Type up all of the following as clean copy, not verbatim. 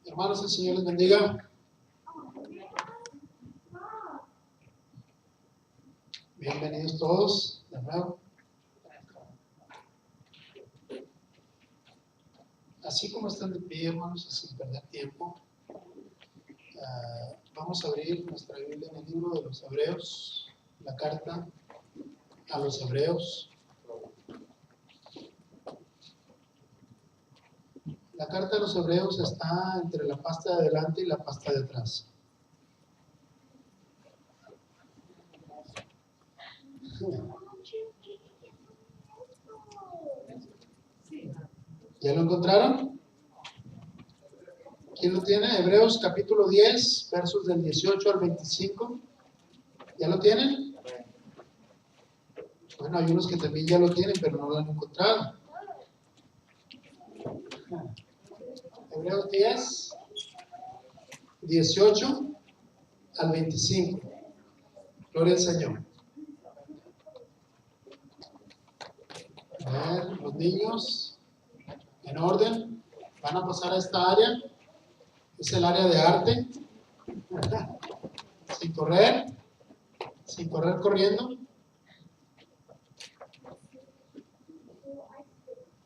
Hermanos, el Señor les bendiga. Bienvenidos todos de nuevo. Así como están de pie, hermanos, sin perder tiempo, vamos a abrir nuestra Biblia en el libro de los Hebreos, la carta a los Hebreos. La carta de los Hebreos está entre la pasta de adelante y la pasta de atrás. ¿Ya lo encontraron? ¿Quién lo tiene? Hebreos capítulo 10, versos del 18 al 25. ¿Ya lo tienen? Bueno, hay unos que también ya lo tienen, pero no lo han encontrado. Hebreos 10, 18 al 25. Gloria al Señor. A ver, los niños, en orden, van a pasar a esta área. Es el área de arte. Sin correr corriendo.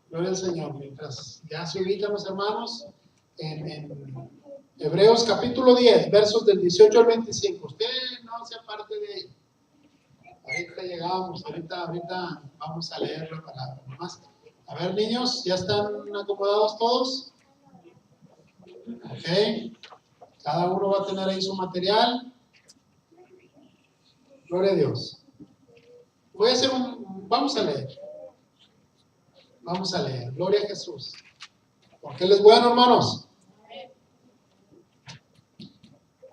Gloria al Señor. Mientras ya se ubican los hermanos en Hebreos capítulo 10, versos del 18 al 25. Usted no se aparte de ahí. Ahorita llegamos, ahorita vamos a leer la palabra. Nomás. A ver, niños, ¿ya están acomodados todos? Ok. Cada uno va a tener ahí su material. Gloria a Dios. Voy a hacer vamos a leer. Vamos a leer. Gloria a Jesús. ¿Por qué les bueno, hermanos?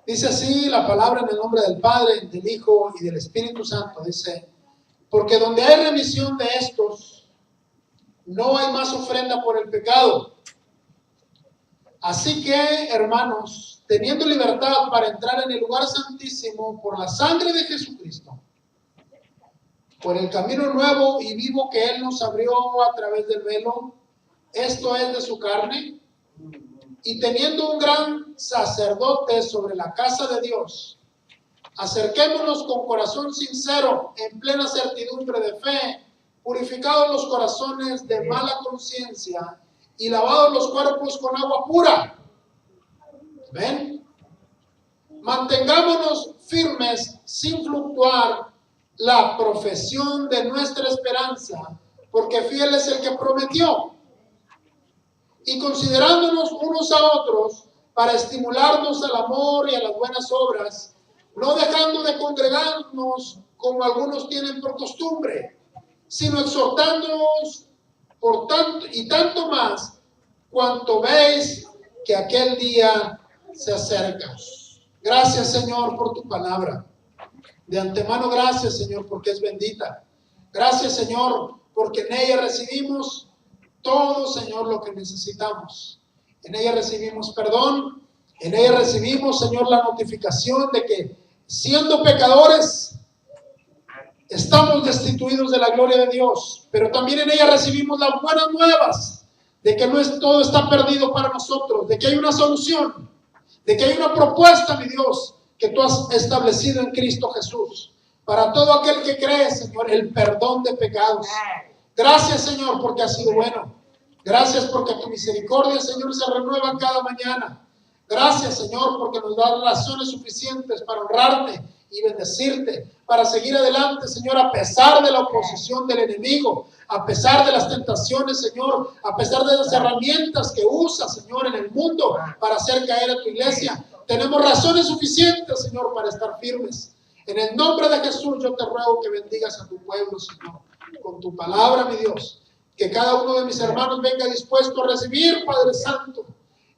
Dice así la palabra en el nombre del Padre, del Hijo y del Espíritu Santo. Dice, porque donde hay remisión de estos, no hay más ofrenda por el pecado. Así que, hermanos, teniendo libertad para entrar en el lugar santísimo por la sangre de Jesucristo, por el camino nuevo y vivo que Él nos abrió a través del velo, esto es de su carne, y teniendo un gran sacerdote sobre la casa de Dios, acerquémonos con corazón sincero, en plena certidumbre de fe, purificados los corazones de mala conciencia y lavados los cuerpos con agua pura. ¿Ven? Mantengámonos firmes sin fluctuar la profesión de nuestra esperanza, porque fiel es el que prometió. Y considerándonos unos a otros para estimularnos al amor y a las buenas obras, no dejando de congregarnos como algunos tienen por costumbre, sino exhortándonos por tanto y tanto más cuanto veis que aquel día se acerca. Gracias, Señor, por tu palabra. De antemano, gracias, Señor, porque es bendita. Gracias, Señor, porque en ella recibimos todo, Señor, lo que necesitamos. En ella recibimos perdón. En ella recibimos, Señor, la notificación de que siendo pecadores estamos destituidos de la gloria de Dios. Pero también en ella recibimos las buenas nuevas de que no es todo está perdido para nosotros, de que hay una solución, de que hay una propuesta, mi Dios, que tú has establecido en Cristo Jesús. Para todo aquel que cree, Señor, el perdón de pecados. Gracias, Señor, porque has sido bueno. Gracias porque tu misericordia, Señor, se renueva cada mañana. Gracias, Señor, porque nos das razones suficientes para honrarte y bendecirte, para seguir adelante, Señor, a pesar de la oposición del enemigo, a pesar de las tentaciones, Señor, a pesar de las herramientas que usas, Señor, en el mundo para hacer caer a tu iglesia. Tenemos razones suficientes, Señor, para estar firmes. En el nombre de Jesús, yo te ruego que bendigas a tu pueblo, Señor, con tu palabra, mi Dios. Que cada uno de mis hermanos venga dispuesto a recibir, Padre Santo.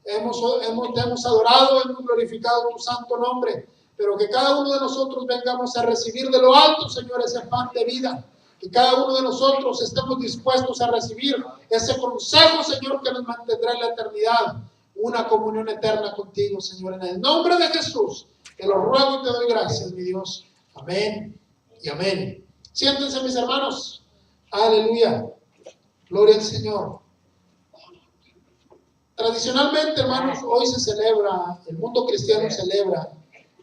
Te hemos adorado, hemos glorificado tu santo nombre, pero que cada uno de nosotros vengamos a recibir de lo alto, Señor, ese pan de vida. Que cada uno de nosotros estemos dispuestos a recibir ese consejo, Señor, que nos mantendrá en la eternidad. Una comunión eterna contigo, Señor, en el nombre de Jesús. Te lo ruego y te doy gracias, mi Dios. Amén y amén. Siéntense, mis hermanos. Aleluya. Gloria al Señor. Tradicionalmente, hermanos, hoy se celebra, el mundo cristiano celebra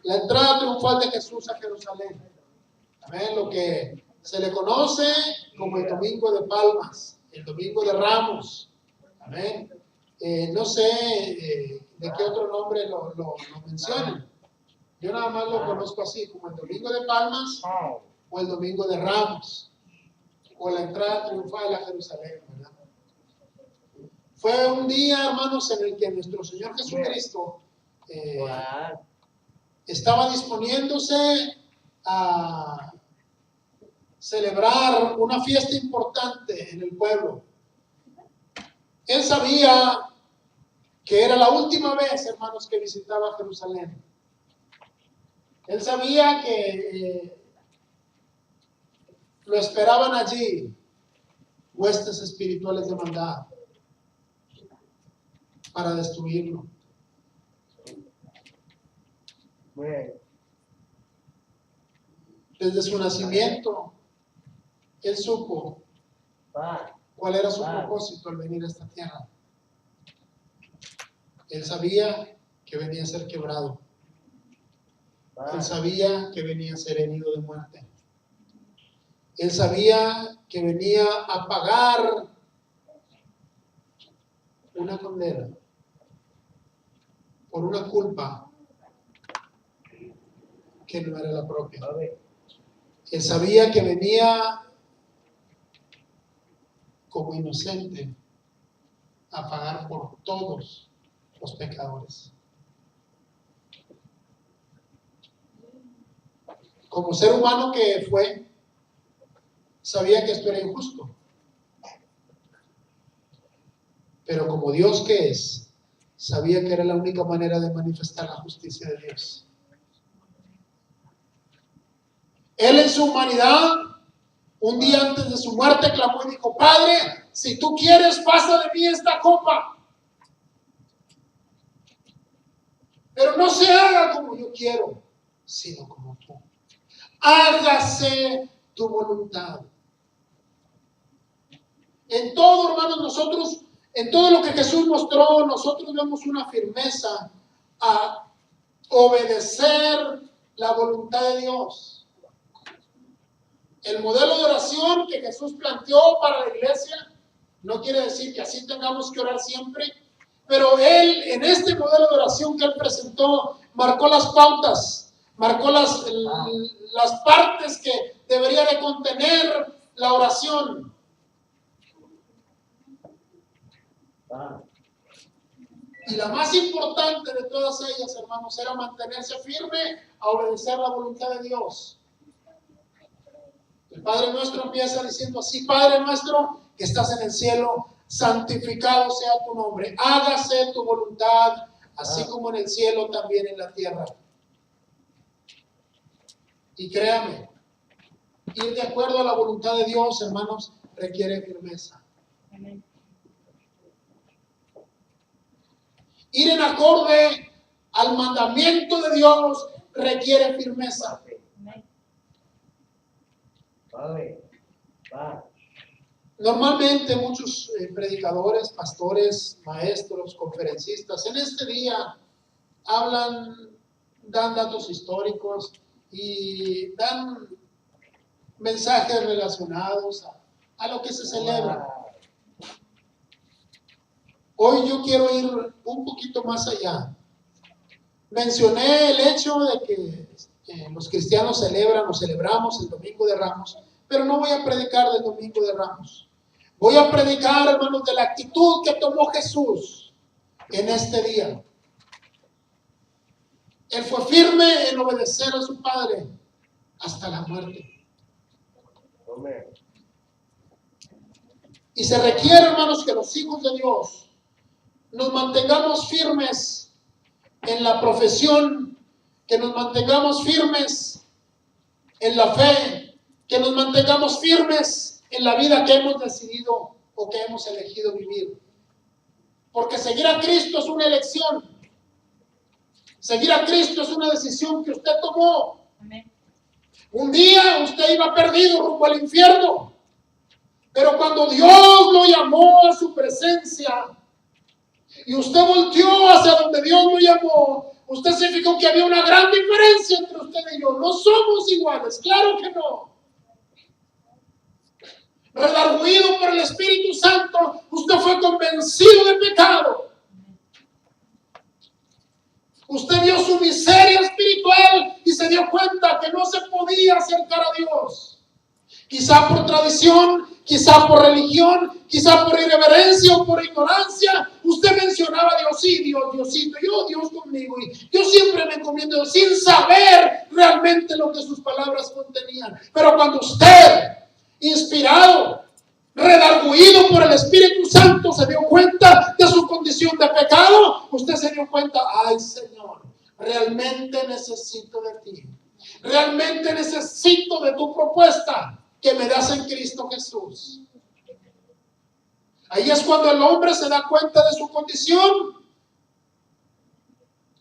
la entrada triunfal de Jesús a Jerusalén. Amén. Lo que se le conoce como el Domingo de Palmas, el Domingo de Ramos. Amén. No sé de qué otro nombre lo mencionan. Yo nada más lo conozco así, como el Domingo de Palmas o el Domingo de Ramos, o la entrada triunfal a Jerusalén, ¿verdad? Fue un día, hermanos, en el que nuestro Señor Jesucristo estaba disponiéndose a celebrar una fiesta importante en el pueblo. Él sabía que era la última vez, hermanos, que visitaba Jerusalén. Él sabía que lo esperaban allí huestes espirituales de maldad para destruirlo. Desde su nacimiento, él supo cuál era su propósito al venir a esta tierra. Él sabía que venía a ser quebrado. Él sabía que venía a ser herido de muerte. Él sabía que venía a pagar una condena por una culpa que no era la propia. Él sabía que venía como inocente a pagar por todos los pecadores. Como ser humano que fue, sabía que esto era injusto. Pero como Dios que es, sabía que era la única manera de manifestar la justicia de Dios. Él en su humanidad, un día antes de su muerte, clamó y dijo: Padre, si tú quieres, pasa de mí esta copa. Pero no se haga como yo quiero, sino como tú. Hágase tu voluntad. En todo, hermanos, nosotros, en todo lo que Jesús mostró, nosotros vemos una firmeza a obedecer la voluntad de Dios. El modelo de oración que Jesús planteó para la iglesia no quiere decir que así tengamos que orar siempre, pero Él, en este modelo de oración que Él presentó, marcó las pautas, marcó las partes que debería de contener la oración. Y la más importante de todas ellas, hermanos, era mantenerse firme a obedecer la voluntad de Dios. El Padre Nuestro empieza diciendo así: Padre nuestro que estás en el cielo, santificado sea tu nombre, hágase tu voluntad, así como en el cielo, también en la tierra. Y créame, ir de acuerdo a la voluntad de Dios, hermanos, requiere firmeza. Amén. Ir en acorde al mandamiento de Dios requiere firmeza. Normalmente muchos predicadores, pastores, maestros, conferencistas, en este día hablan, dan datos históricos y dan mensajes relacionados a lo que se celebra. Hoy yo quiero ir un poquito más allá. Mencioné el hecho de que los cristianos celebran o celebramos el Domingo de Ramos, pero no voy a predicar del Domingo de Ramos. Voy a predicar, hermanos, de la actitud que tomó Jesús en este día. Él fue firme en obedecer a su Padre hasta la muerte. Y se requiere, hermanos, que los hijos de Dios nos mantengamos firmes en la profesión, que nos mantengamos firmes en la fe, que nos mantengamos firmes en la vida que hemos decidido o que hemos elegido vivir. Porque seguir a Cristo es una elección. Seguir a Cristo es una decisión que usted tomó. Amén. Un día usted iba perdido rumbo al infierno, pero cuando Dios lo llamó a su presencia y usted volteó hacia donde Dios lo llamó, usted se fijó que había una gran diferencia entre usted y yo. No somos iguales, claro que no. Redarguido por el Espíritu Santo, usted fue convencido de pecado. Usted vio su miseria espiritual y se dio cuenta que no se podía acercar a Dios. Quizá por tradición, quizá por religión, quizá por irreverencia o por ignorancia. Usted mencionaba a Dios, sí, Dios, Diosito, Dios conmigo. Y yo siempre me encomiendo sin saber realmente lo que sus palabras contenían. Pero cuando usted, inspirado, redarguido por el Espíritu Santo, se dio cuenta de su condición de pecado, usted se dio cuenta, ay Señor, realmente necesito de ti, realmente necesito de tu propuesta que me das en Cristo Jesús. Ahí es cuando el hombre se da cuenta de su condición,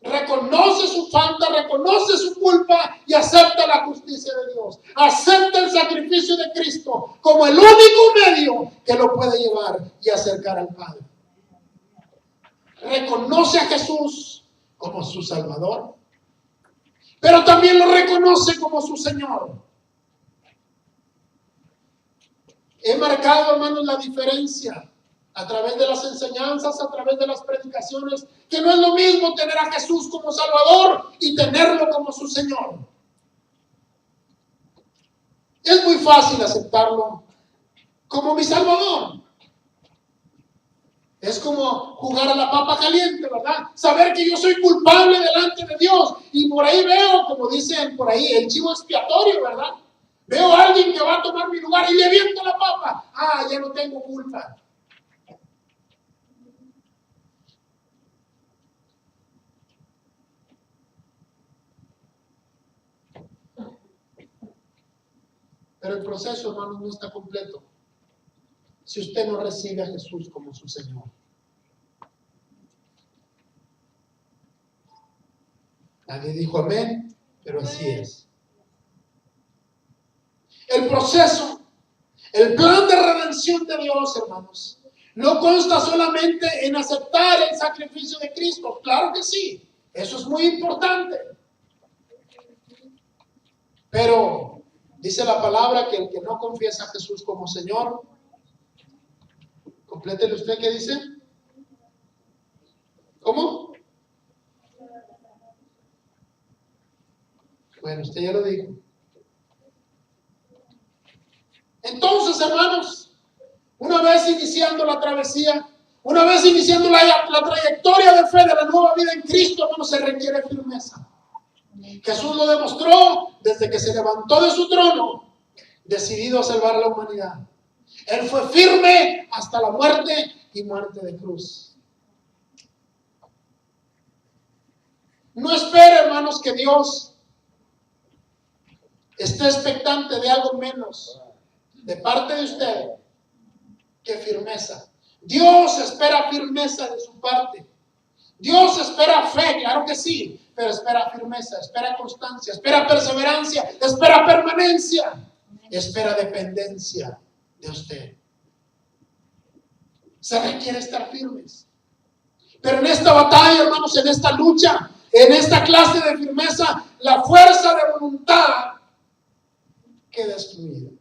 reconoce su falta, reconoce su culpa y acepta la justicia de Dios. Acepta el sacrificio de Cristo como el único medio que lo puede llevar y acercar al Padre. Reconoce a Jesús como su Salvador, pero también lo reconoce como su Señor. He marcado, hermanos, la diferencia a través de las enseñanzas, a través de las predicaciones, que no es lo mismo tener a Jesús como Salvador y tenerlo como su Señor. Es muy fácil aceptarlo como mi Salvador. Es como jugar a la papa caliente, ¿verdad? Saber que yo soy culpable delante de Dios. Y por ahí veo, como dicen por ahí, el chivo expiatorio, ¿verdad? Veo a alguien que va a tomar mi lugar y le aviento la papa. Ah, ya no tengo culpa. Pero el proceso, hermanos, no está completo si usted no recibe a Jesús como su Señor. Nadie dijo amén, pero así es. El proceso, el plan de redención de Dios, hermanos, no consta solamente en aceptar el sacrificio de Cristo. Claro que sí, eso es muy importante. Pero dice la palabra que el que no confiesa a Jesús como Señor, complétele usted, ¿qué dice? ¿Cómo? Bueno, usted ya lo dijo. Entonces, hermanos, una vez iniciando la travesía, una vez iniciando la trayectoria de fe de la nueva vida en Cristo, hermanos, se requiere firmeza. Jesús lo demostró desde que se levantó de su trono, decidido a salvar a la humanidad. Él fue firme hasta la muerte y muerte de cruz. No espere, hermanos, que Dios esté expectante de algo menos de parte de usted que firmeza. Dios espera firmeza de su parte. Dios espera fe, claro que sí, pero espera firmeza, espera constancia, espera perseverancia, espera permanencia, espera dependencia de usted. Se requiere estar firmes. Pero en esta batalla, hermanos, en esta lucha, en esta clase de firmeza, la fuerza de voluntad queda excluida.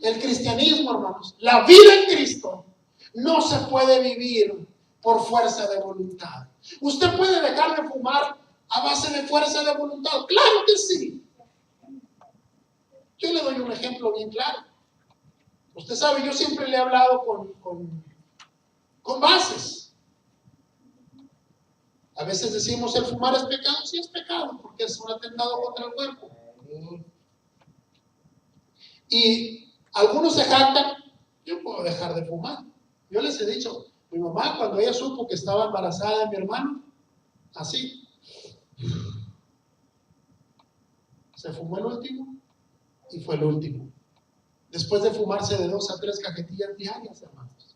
El cristianismo, hermanos, la vida en Cristo, no se puede vivir por fuerza de voluntad. ¿Usted puede dejar de fumar a base de fuerza de voluntad? Claro que sí. Yo le doy un ejemplo bien claro. Usted sabe, yo siempre le he hablado con bases. A veces decimos, ¿el fumar es pecado? Sí es pecado, porque es un atentado contra el cuerpo. Y algunos se jactan, yo puedo dejar de fumar. Yo les he dicho, mi mamá cuando ella supo que estaba embarazada de mi hermano, así, se fumó el último y fue el último. Después de fumarse de 2 a 3 cajetillas diarias, hermanos.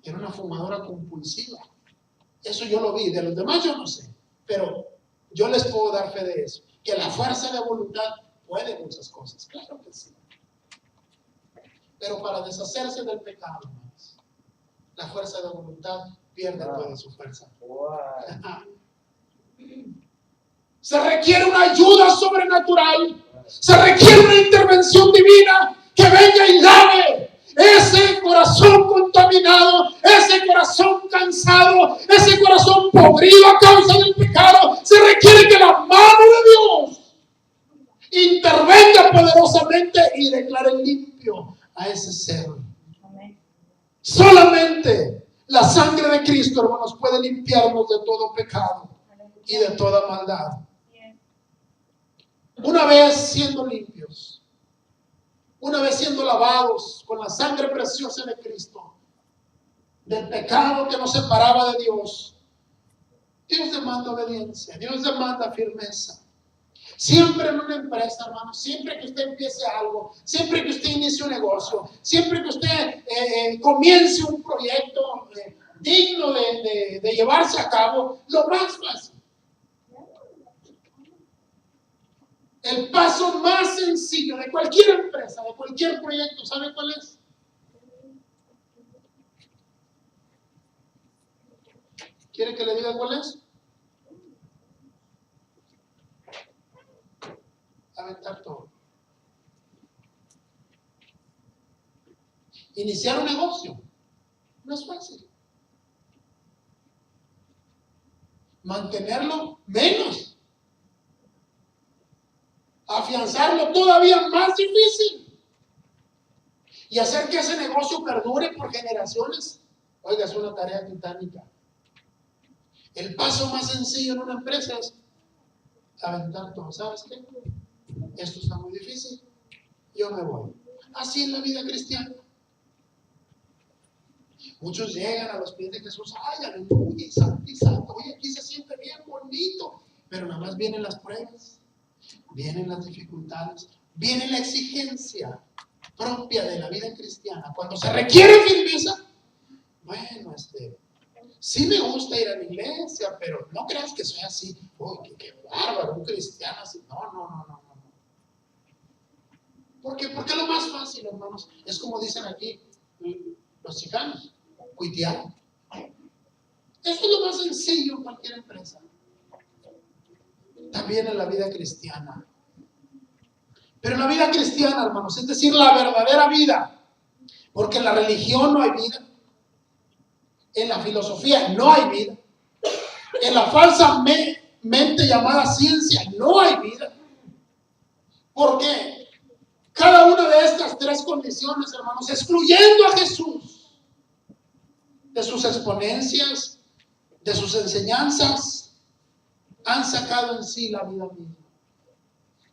Era una fumadora compulsiva. Eso yo lo vi, de los demás yo no sé, pero yo les puedo dar fe de eso. Que la fuerza de voluntad puede muchas cosas, claro que sí. Pero para deshacerse del pecado, hermanos, la fuerza de voluntad pierde toda su fuerza. Se requiere una ayuda sobrenatural. Se requiere una intervención divina que venga y lave ese corazón contaminado, ese corazón cansado, ese corazón podrido a causa del pecado. Se requiere que la mano de Dios intervenga poderosamente y declare limpio a ese ser. Solamente la sangre de Cristo, hermanos, puede limpiarnos de todo pecado y de toda maldad. Una vez siendo limpios, una vez siendo lavados con la sangre preciosa de Cristo, del pecado que nos separaba de Dios, Dios demanda obediencia, Dios demanda firmeza. Siempre en una empresa, hermano, siempre que usted empiece algo, siempre que usted inicie un negocio, siempre que usted comience un proyecto digno de llevarse a cabo, lo más fácil, el paso más sencillo de cualquier empresa, de cualquier proyecto, ¿sabe cuál es? ¿Quiere que le diga cuál es? Aventar todo. Iniciar un negocio no es fácil. Mantenerlo menos. Afianzarlo todavía más difícil. Y hacer que ese negocio perdure por generaciones. Oiga, es una tarea titánica. El paso más sencillo en una empresa es aventar todo. ¿Sabes qué? Esto está muy difícil. Yo me voy. Así es la vida cristiana. Muchos llegan a los pies de Jesús. Ay, aleluya, y santo, y santo. Oye, aquí se siente bien bonito. Pero nada más vienen las pruebas. Vienen las dificultades. Viene la exigencia propia de la vida cristiana. Cuando se requiere firmeza. Bueno, sí me gusta ir a la iglesia, pero no creas que soy así. Uy, qué bárbaro, un cristiano así. No. ¿Por qué? Porque lo más fácil, hermanos, es como dicen aquí los chicanos, cuitear. Eso es lo más sencillo en cualquier empresa. También en la vida cristiana. Pero en la vida cristiana, hermanos, es decir, la verdadera vida. Porque en la religión no hay vida. En la filosofía no hay vida. En la falsa mente llamada ciencia no hay vida. ¿Por qué? Cada una de estas tres condiciones, hermanos, excluyendo a Jesús de sus exponencias, de sus enseñanzas, han sacado en sí la vida misma.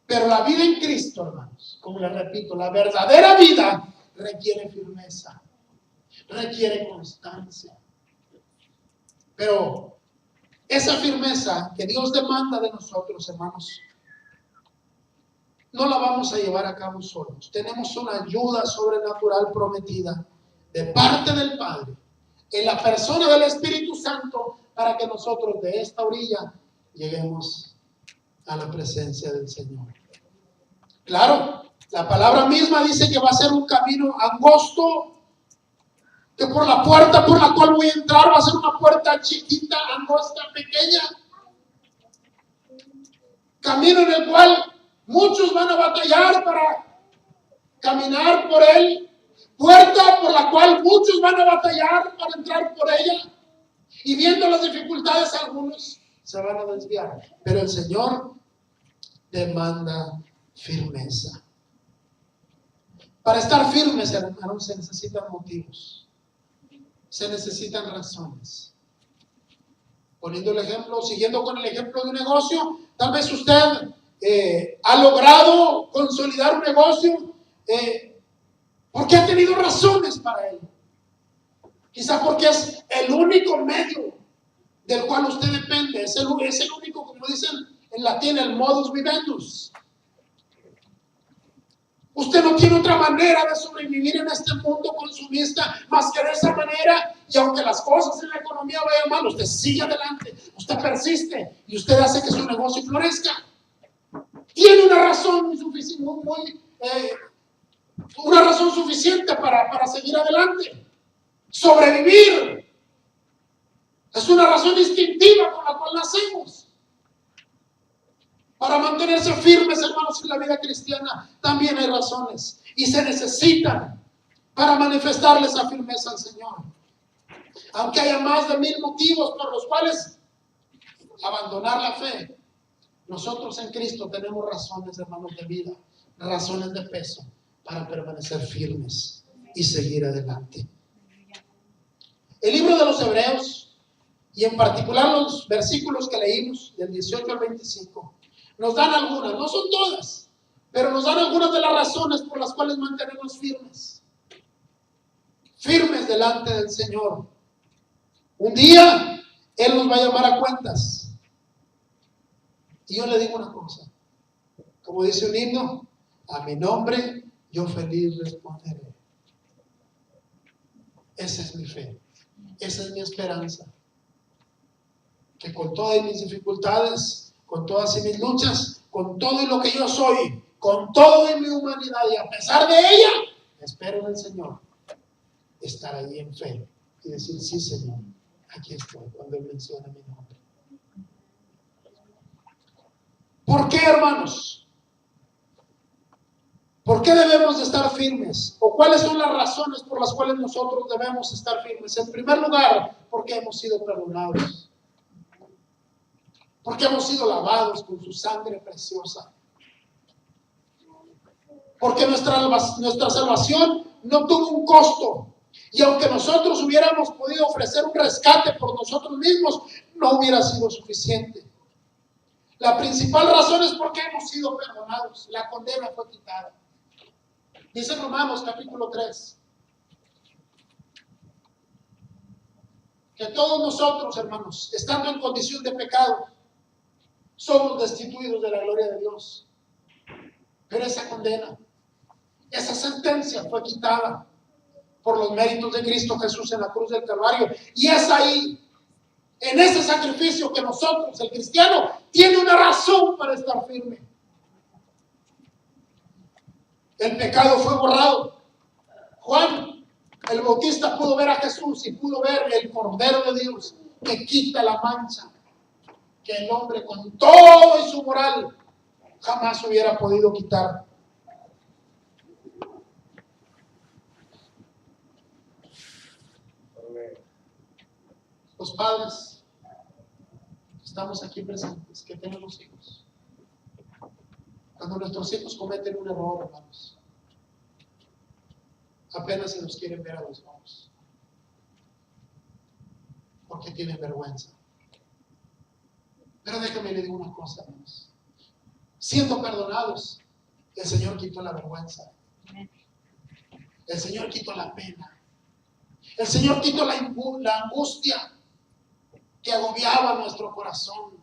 Pero la vida en Cristo, hermanos, como les repito, la verdadera vida requiere firmeza, requiere constancia. Pero esa firmeza que Dios demanda de nosotros, hermanos, no la vamos a llevar a cabo solos. Tenemos una ayuda sobrenatural prometida de parte del Padre, en la persona del Espíritu Santo, para que nosotros de esta orilla lleguemos a la presencia del Señor. Claro, la palabra misma dice que va a ser un camino angosto, que por la puerta por la cual voy a entrar va a ser una puerta chiquita, angosta, pequeña. Camino en el cual muchos van a batallar para caminar por él. Puerta por la cual muchos van a batallar para entrar por ella. Y viendo las dificultades, algunos se van a desviar. Pero el Señor demanda firmeza. Para estar firmes, hermanos, se necesitan motivos. Se necesitan razones. Poniendo el ejemplo, siguiendo con el ejemplo de un negocio, tal vez usted ha logrado consolidar un negocio porque ha tenido razones para ello. Quizá porque es el único medio del cual usted depende. Es el único, como dicen en latín, el modus vivendus. Usted no tiene otra manera de sobrevivir en este mundo consumista más que de esa manera. Y aunque las cosas en la economía vayan mal, usted sigue adelante, usted persiste y usted hace que su negocio florezca. tiene una razón una razón suficiente para seguir adelante. Sobrevivir es una razón instintiva con la cual nacemos. Para mantenerse firmes, hermanos, en la vida cristiana también hay razones y se necesitan para manifestarle esa firmeza al Señor. Aunque haya más de 1000 motivos por los cuales abandonar la fe, nosotros en Cristo tenemos razones, hermanos, de vida, razones de peso para permanecer firmes y seguir adelante. El libro de los Hebreos, y en particular los versículos que leímos del 18 al 25, nos dan algunas, no son todas, pero nos dan algunas de las razones por las cuales mantenemos firmes delante del Señor. Un día Él nos va a llamar a cuentas. Y yo le digo una cosa, como dice un himno, a mi nombre yo feliz responderé. Esa es mi fe, esa es mi esperanza, que con todas mis dificultades, con todas mis luchas, con todo lo que yo soy, con todo en mi humanidad y a pesar de ella, espero en el Señor estar ahí en fe y decir, sí, Señor, aquí estoy, cuando Él menciona mi nombre. ¿Por qué, hermanos? ¿Por qué debemos de estar firmes? ¿O cuáles son las razones por las cuales nosotros debemos estar firmes? En primer lugar, porque hemos sido perdonados. Porque hemos sido lavados con su sangre preciosa. Porque nuestra salvación no tuvo un costo. Y aunque nosotros hubiéramos podido ofrecer un rescate por nosotros mismos, no hubiera sido suficiente. La principal razón es porque hemos sido perdonados. La condena fue quitada. Dice Romanos capítulo 3. Que todos nosotros, hermanos, estando en condición de pecado, somos destituidos de la gloria de Dios. Pero esa condena, esa sentencia fue quitada por los méritos de Cristo Jesús en la cruz del Calvario. Y es ahí, en ese sacrificio, que nosotros, el cristiano, tiene una razón para estar firme. El pecado fue borrado. Juan el Bautista pudo ver a Jesús y pudo ver el Cordero de Dios que quita la mancha que el hombre con todo y su moral jamás hubiera podido quitar. Los padres estamos aquí presentes, que tenemos hijos. Cuando nuestros hijos cometen un error, hermanos, apenas se nos quieren ver a los ojos, porque tienen vergüenza. Pero déjame le digo una cosa, hermanos. Siendo perdonados, el Señor quitó la vergüenza. El Señor quitó la pena. El Señor quitó la angustia que agobiaba nuestro corazón.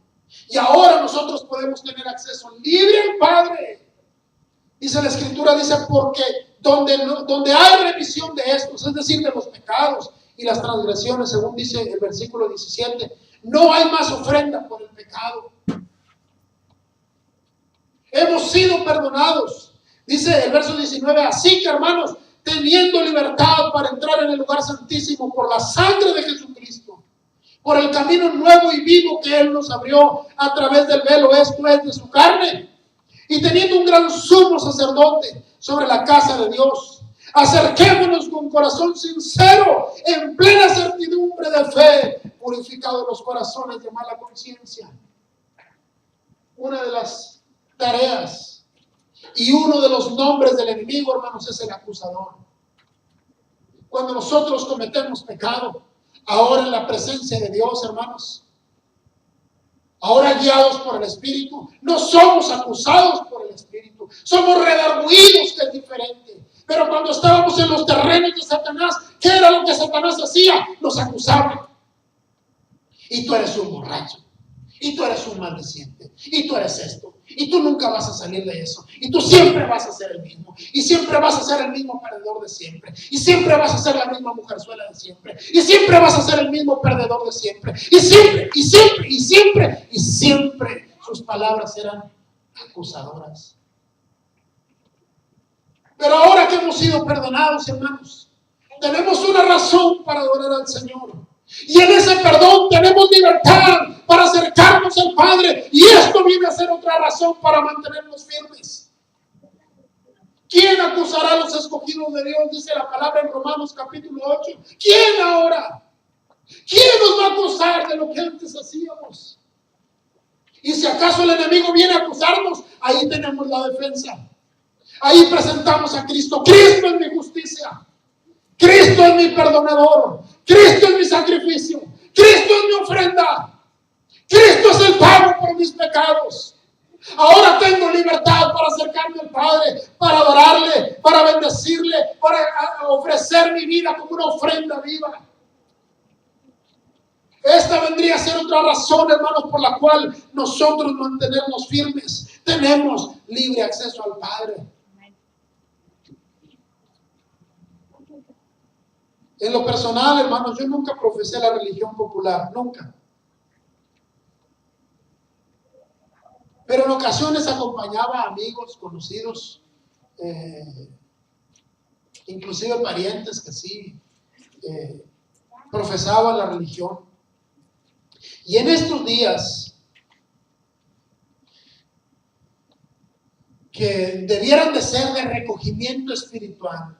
Y ahora nosotros podemos tener acceso libre al Padre. Dice la Escritura, dice, porque donde hay remisión de estos, es decir, de los pecados y las transgresiones, según dice el versículo 17, no hay más ofrenda por el pecado. Hemos sido perdonados. Dice el verso 19, así que, hermanos, teniendo libertad para entrar en el lugar santísimo por la sangre de Jesucristo, por el camino nuevo y vivo que Él nos abrió a través del velo, esto es, de su carne, y teniendo un gran sumo sacerdote sobre la casa de Dios, acerquémonos con corazón sincero, en plena certidumbre de fe, purificados los corazones de mala conciencia. Una de las tareas y uno de los nombres del enemigo, hermanos, es el acusador. Cuando nosotros cometemos pecado, ahora en la presencia de Dios, hermanos, ahora guiados por el Espíritu, no somos acusados por el Espíritu, somos redarguidos, que es diferente. Pero cuando estábamos en los terrenos de Satanás, ¿qué era lo que Satanás hacía? Nos acusaba. Y tú eres un borracho, y tú eres un maldiciente, y tú eres esto, y tú nunca vas a salir de eso, y tú siempre vas a ser el mismo, y siempre vas a ser el mismo perdedor de siempre, y siempre vas a ser la misma mujerzuela de siempre, y siempre vas a ser el mismo perdedor de siempre, y siempre, y siempre, y siempre, y siempre sus palabras eran acusadoras. Pero ahora que hemos sido perdonados, hermanos, tenemos una razón para adorar al Señor. Y en ese perdón tenemos libertad para acercarnos al Padre. Y esto viene a ser otra razón para mantenernos firmes. ¿Quién acusará a los escogidos de Dios? Dice la palabra en Romanos capítulo 8. ¿Quién ahora? ¿Quién nos va a acusar de lo que antes hacíamos? Y si acaso el enemigo viene a acusarnos, ahí tenemos la defensa. Ahí presentamos a Cristo. Cristo es mi justicia. Cristo es mi perdonador. Cristo es mi sacrificio. Cristo es mi ofrenda. Cristo es el pago por mis pecados. Ahora tengo libertad para acercarme al Padre, para adorarle, para bendecirle, para ofrecer mi vida como una ofrenda viva. Esta vendría a ser otra razón, hermanos, por la cual nosotros mantenernos firmes. Tenemos libre acceso al Padre. En lo personal, hermanos, yo nunca profesé la religión popular, nunca. Pero en ocasiones acompañaba a amigos, conocidos, inclusive parientes que sí profesaban la religión. Y en estos días que debieran de ser de recogimiento espiritual,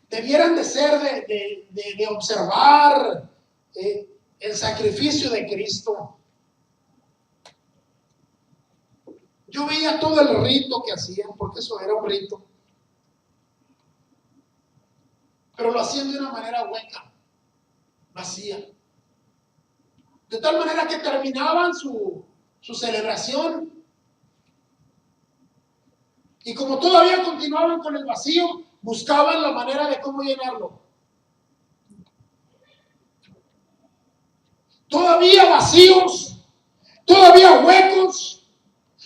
debieran de ser de observar el sacrificio de Cristo. Yo veía todo el rito que hacían, porque eso era un rito. Pero lo hacían de una manera hueca, vacía. De tal manera que terminaban su celebración. Y como todavía continuaban con el vacío, buscaban la manera de cómo llenarlo. Todavía vacíos, todavía huecos,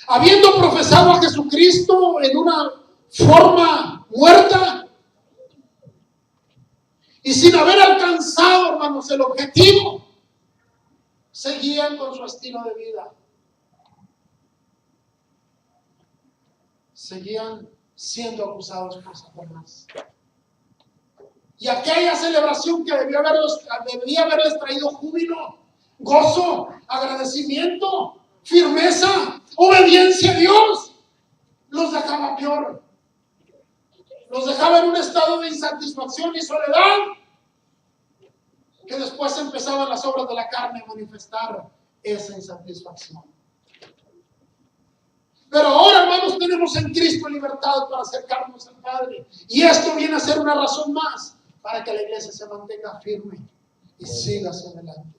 habiendo profesado a Jesucristo en una forma muerta y sin haber alcanzado, hermanos, el objetivo, seguían con su estilo de vida. Seguían siendo acusados por Satanás. Y aquella celebración que debía haberles traído júbilo, gozo, agradecimiento, firmeza, obediencia a Dios, los dejaba peor. Los dejaba en un estado de insatisfacción y soledad, que después empezaban las obras de la carne a manifestar esa insatisfacción. Pero ahora, hermanos, tenemos en Cristo libertad para acercarnos al Padre. Y esto viene a ser una razón más para que la iglesia se mantenga firme y siga hacia adelante.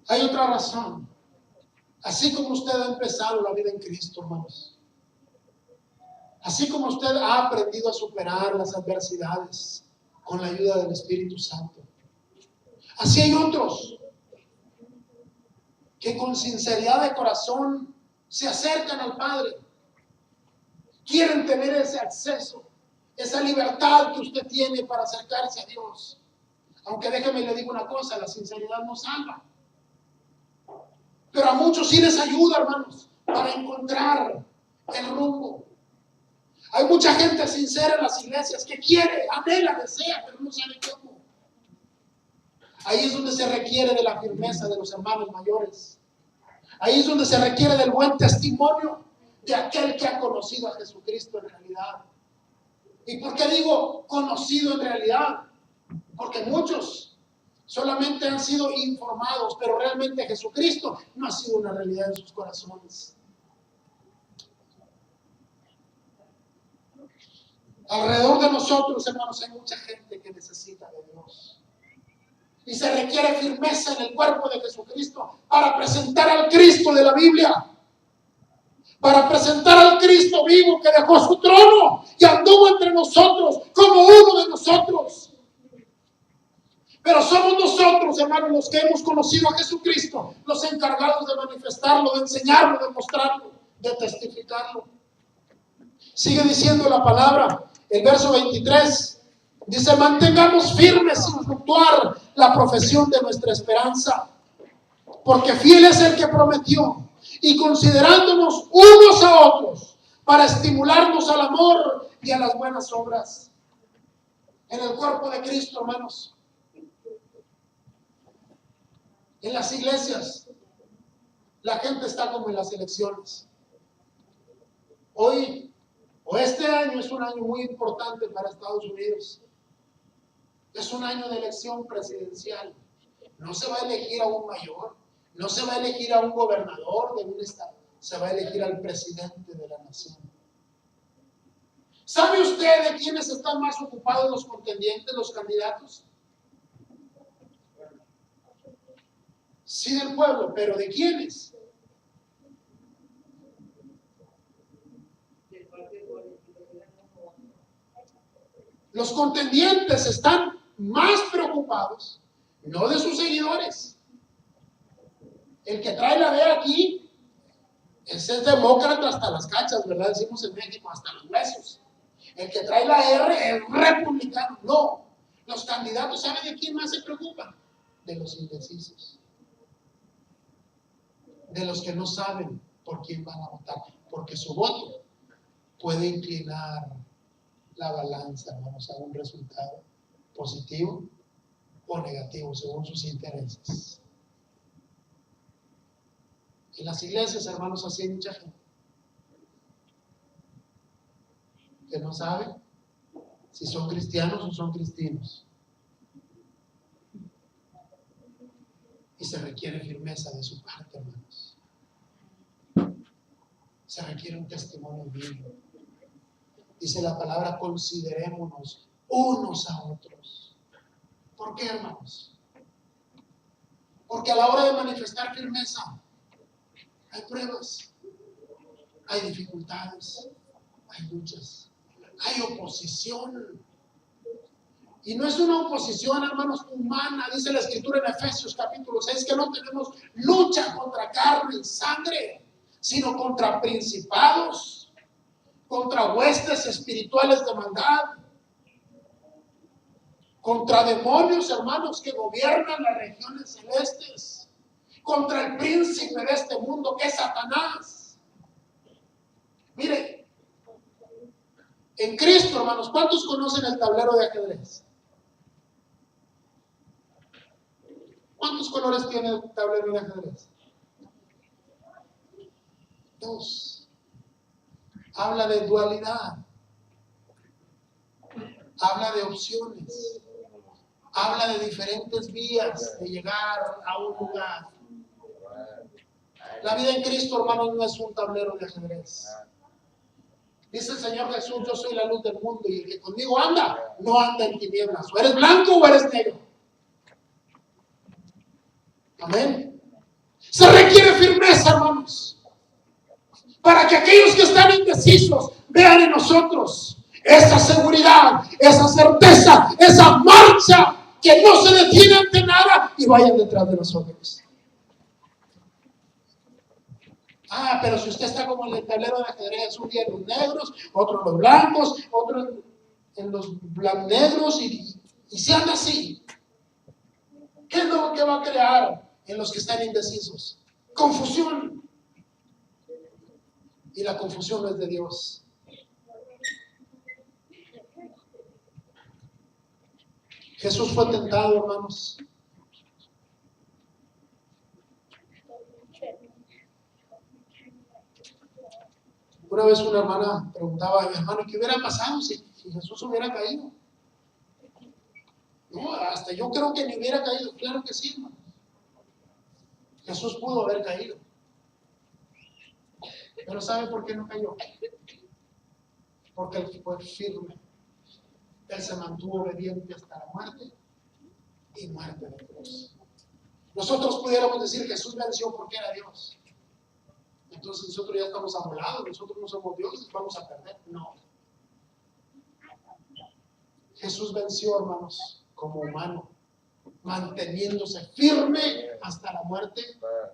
Hay otra razón. Así como usted ha empezado la vida en Cristo, hermanos, así como usted ha aprendido a superar las adversidades con la ayuda del Espíritu Santo, así hay otros que con sinceridad de corazón se acercan al Padre. Quieren tener ese acceso, esa libertad que usted tiene para acercarse a Dios. Aunque déjeme le digo una cosa, la sinceridad no salva. Pero a muchos sí les ayuda, hermanos, para encontrar el rumbo. Hay mucha gente sincera en las iglesias que quiere, anhela, desea, pero no sabe cómo. Ahí es donde se requiere de la firmeza de los hermanos mayores. Ahí es donde se requiere del buen testimonio de aquel que ha conocido a Jesucristo en realidad. ¿Y por qué digo conocido en realidad? Porque muchos solamente han sido informados, pero realmente Jesucristo no ha sido una realidad en sus corazones. Alrededor de nosotros, hermanos, hay mucha gente que necesita de Dios. Y se requiere firmeza en el cuerpo de Jesucristo para presentar al Cristo de la Biblia. Para presentar al Cristo vivo que dejó su trono y anduvo entre nosotros como uno de nosotros. Pero somos nosotros, hermanos, los que hemos conocido a Jesucristo, los encargados de manifestarlo, de enseñarlo, de mostrarlo, de testificarlo. Sigue diciendo la palabra, el verso 23, dice: mantengamos firmes sin fluctuar la profesión de nuestra esperanza, porque fiel es el que prometió, y considerándonos unos a otros para estimularnos al amor y a las buenas obras. En el cuerpo de Cristo, hermanos, en las iglesias, la gente está como en las elecciones. Hoy, o este año, es un año muy importante para Estados Unidos. Es un año de elección presidencial. No se va a elegir a un mayor, no se va a elegir a un gobernador de un estado, se va a elegir al presidente de la nación. ¿Sabe usted de quiénes están más ocupados los contendientes, los candidatos? Sí, del pueblo, pero ¿de quiénes? Los contendientes están más preocupados, no de sus seguidores. El que trae la B aquí, ese es demócrata hasta las cachas, ¿verdad? Decimos en México, hasta los huesos. El que trae la R es republicano. No, los candidatos, ¿saben de quién más se preocupan? De los indecisos. De los que no saben por quién van a votar, porque su voto puede inclinar la balanza, vamos a un resultado positivo o negativo según sus intereses. En las iglesias, hermanos, así hay mucha gente que no sabe si son cristianos o son cristianos, y se requiere firmeza de su parte, hermanos. Se requiere un testimonio bíblico. Dice la palabra: considerémonos unos a otros. ¿Por qué, hermanos? Porque a la hora de manifestar firmeza hay pruebas, hay dificultades, hay luchas, hay oposición. Y no es una oposición, hermanos, humana. Dice la Escritura en Efesios capítulo 6 que no tenemos lucha contra carne y sangre, sino contra principados, contra huestes espirituales de maldad, contra demonios, hermanos, que gobiernan las regiones celestes, contra el príncipe de este mundo, que es Satanás. Mire, en Cristo, hermanos, ¿cuántos conocen el tablero de ajedrez? ¿Cuántos colores tiene el tablero de ajedrez? 2. Habla de dualidad, habla de opciones, habla de diferentes vías de llegar a un lugar. La vida en Cristo, hermanos, no es un tablero de ajedrez. Dice el Señor Jesús: yo soy la luz del mundo, y el que conmigo anda, no anda en tinieblas. O eres blanco o eres negro. Amén. Se requiere firmeza, hermanos, para que aquellos que están indecisos vean en nosotros esa seguridad, esa certeza, esa marcha que no se detiene ante nada y vayan detrás de nosotros. Pero si usted está como en el tablero de ajedrez, un día en los negros, otro en los blancos, otro en los negros, y se anda así, ¿qué es lo que va a crear en los que están indecisos? Confusión. Y la confusión no es de Dios. Jesús fue tentado, hermanos. Una vez una hermana preguntaba a mi hermano: ¿qué hubiera pasado si Jesús hubiera caído? No, hasta yo creo que ni hubiera caído. Claro que sí, hermano. Jesús pudo haber caído. Pero ¿sabe por qué no cayó? Porque él fue firme. Él se mantuvo obediente hasta la muerte, y muerte de cruz. Nosotros pudiéramos decir: Jesús venció porque era Dios. Entonces nosotros ya estamos amolados, nosotros no somos dioses, vamos a perder. No. Jesús venció, hermanos, como humano, manteniéndose firme hasta la muerte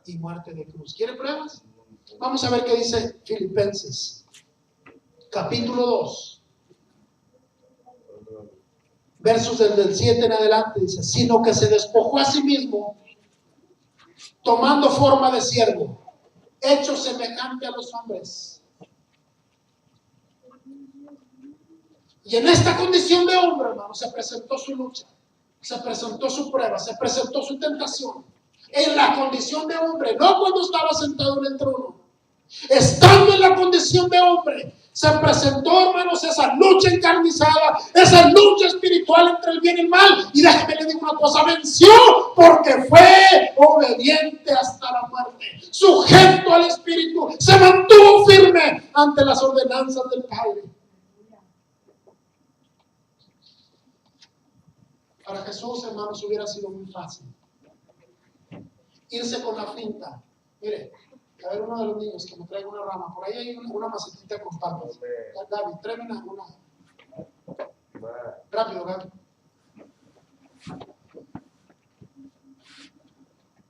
y muerte de cruz. ¿Quiere pruebas? Vamos a ver qué dice Filipenses. capítulo 2, versos desde el 7 en adelante, dice, sino que se despojó a sí mismo, tomando forma de siervo, hecho semejante a los hombres. Y en esta condición de hombre, hermano, se presentó su lucha, se presentó su prueba, se presentó su tentación. En la condición de hombre, no cuando estaba sentado en el trono. Estando en la condición de hombre, se presentó, hermanos, esa lucha encarnizada, esa lucha espiritual entre el bien y el mal. Y déjeme le digo una cosa, venció porque fue obediente hasta la muerte, sujeto al Espíritu, se mantuvo firme ante las ordenanzas del Padre. Para Jesús, hermanos, hubiera sido muy fácil irse con la finta. Mire, a ver, uno de los niños que me traiga una rama. Por ahí hay una macetita con palmas. David, tráeme una. Rápido, Gaby.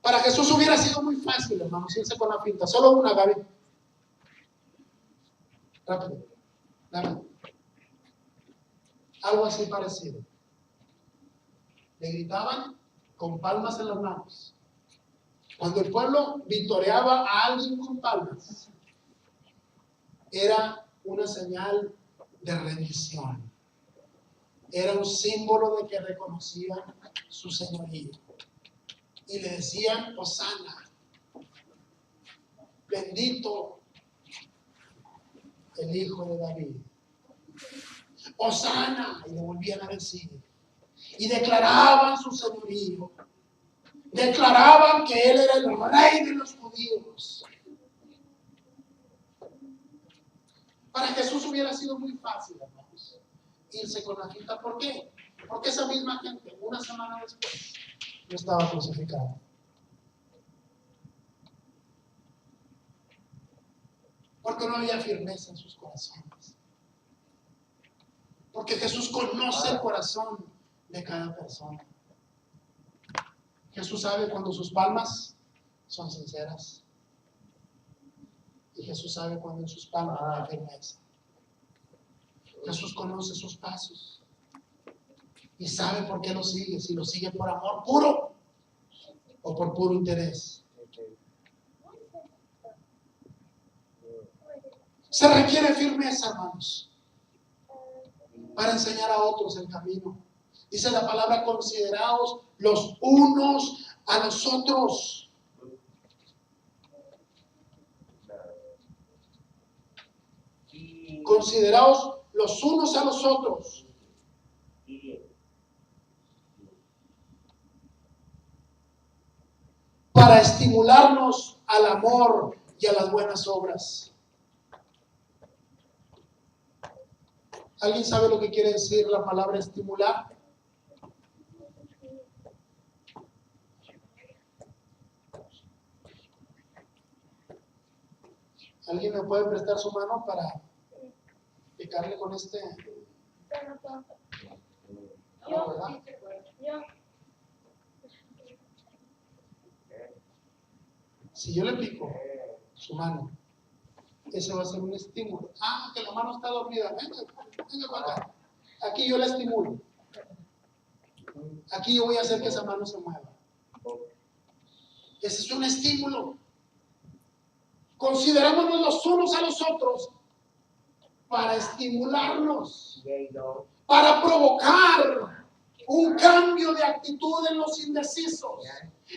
Para Jesús hubiera sido muy fácil, hermanos, irse con la finta. Solo una, Gaby. Rápido. Dame. Algo así parecido. Le gritaban con palmas en las manos. Cuando el pueblo vitoreaba a alguien con palmas, era una señal de rendición. Era un símbolo de que reconocían su señorío. Y le decían, Hosana, bendito el Hijo de David. Hosana, y le volvían a decir. Y declaraban su señorío. Declaraban que él era el rey de los judíos. Para Jesús hubiera sido muy fácil, hermanos, irse con la finta. ¿Por qué? Porque esa misma gente, una semana después, no estaba crucificado. Porque no había firmeza en sus corazones. Porque Jesús conoce el corazón de cada persona. Jesús sabe cuando sus palmas son sinceras. Y Jesús sabe cuando en sus palmas no hay firmeza. Jesús conoce sus pasos. Y sabe por qué lo sigue. Si lo sigue por amor puro o por puro interés. Se requiere firmeza, hermanos, para enseñar a otros el camino. Dice la palabra, consideraos los unos a los otros. Consideraos los unos a los otros. Para estimularnos al amor y a las buenas obras. ¿Alguien sabe lo que quiere decir la palabra estimular? ¿Alguien me puede prestar su mano para picarle con este? No, ¿verdad? Si yo le pico su mano, ese va a ser un estímulo. Ah, que la mano está dormida. Venga para acá. Aquí yo la estimulo. Aquí yo voy a hacer que esa mano se mueva. Ese es un estímulo. Considerémonos los unos a los otros para estimularnos, para provocar un cambio de actitud en los indecisos,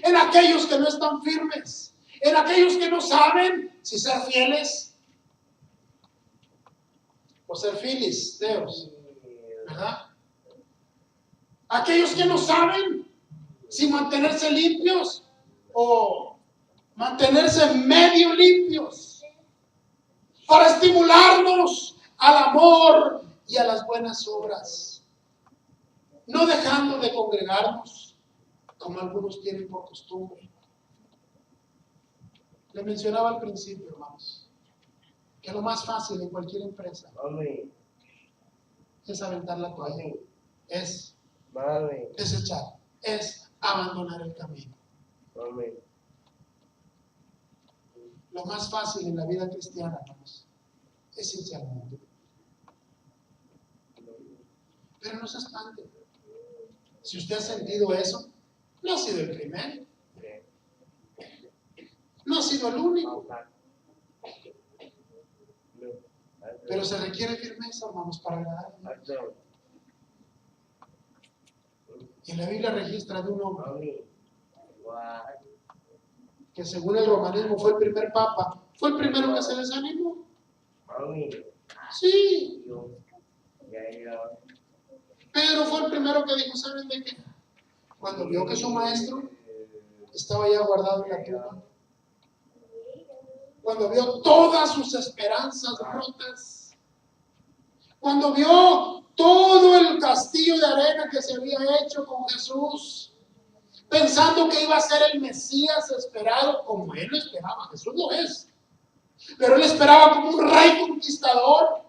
en aquellos que no están firmes, en aquellos que no saben si ser fieles o ser filisteos, ¿verdad? Aquellos que no saben si mantenerse limpios o mantenerse medio limpios, para estimularnos al amor y a las buenas obras, no dejando de congregarnos como algunos tienen por costumbre. Le mencionaba al principio, hermanos, que lo más fácil en cualquier empresa es aventar la toalla, es desechar, es abandonar el camino. Lo más fácil en la vida cristiana, hermanos, es irse al mundo. Pero no se espante. Si usted ha sentido eso, no ha sido el primero. No ha sido el único. Pero se requiere firmeza, hermanos, para agradar a Dios. Y en la Biblia registra de un hombre que según el romanismo fue el primer papa, fue el primero que se desanimó. Sí. Pedro fue el primero que dijo, ¿saben de qué? Cuando vio que su maestro estaba ya guardado en la tumba, cuando vio todas sus esperanzas rotas, cuando vio todo el castillo de arena que se había hecho con Jesús, pensando que iba a ser el Mesías esperado, como él lo esperaba. Jesús lo es, pero él esperaba como un rey conquistador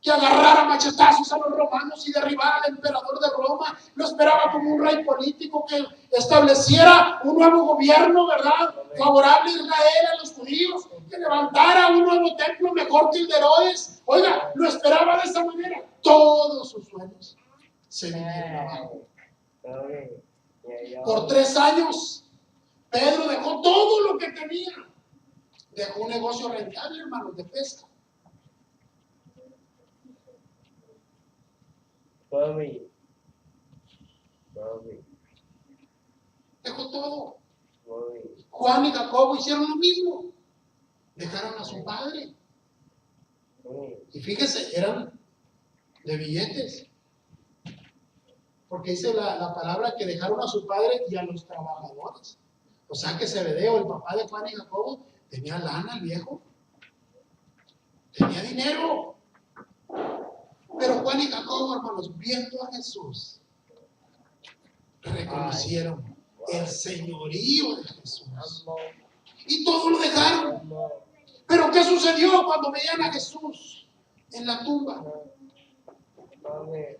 que agarrara machetazos a los romanos y derribara al emperador de Roma. Lo esperaba como un rey político que estableciera un nuevo gobierno, ¿verdad?, favorable a Israel, a los judíos, que levantara un nuevo templo mejor que el de Herodes. Oiga, lo esperaba de esa manera. Todos sus sueños se vinieron abajo. Por 3 años, Pedro dejó todo lo que tenía. Dejó un negocio rentable, hermanos, de pesca. Dejó todo. Juan y Jacobo hicieron lo mismo. Dejaron a su padre. Y fíjese, eran de billetes. Porque dice la palabra que dejaron a su padre y a los trabajadores. O sea que Zebedeo, el papá de Juan y Jacobo, tenía lana, el viejo. Tenía dinero. Pero Juan y Jacobo, hermanos, viendo a Jesús, reconocieron el señorío de Jesús. Y todos lo dejaron. Pero ¿qué sucedió cuando veían a Jesús en la tumba?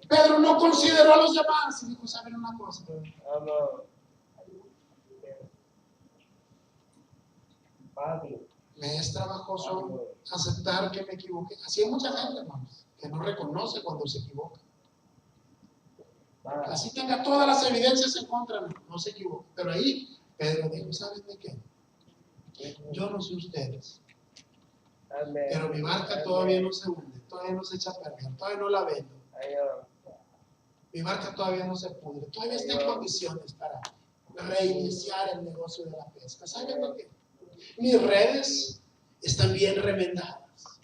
Pedro no consideró a los demás y dijo, ¿saben una cosa? Me es trabajoso aceptar que me equivoqué. Así hay mucha gente, hermanos, que no reconoce cuando se equivoca. Así tenga todas las evidencias en contra, no se equivoca. Pero ahí Pedro dijo, ¿saben de qué? Yo no sé ustedes, pero mi barca todavía no se hunde, todavía no se echa a perder, todavía no la vendo. Mi barca todavía no se pudre, todavía está en condiciones para reiniciar el negocio de la pesca. ¿Saben de qué? Mis redes están bien remendadas.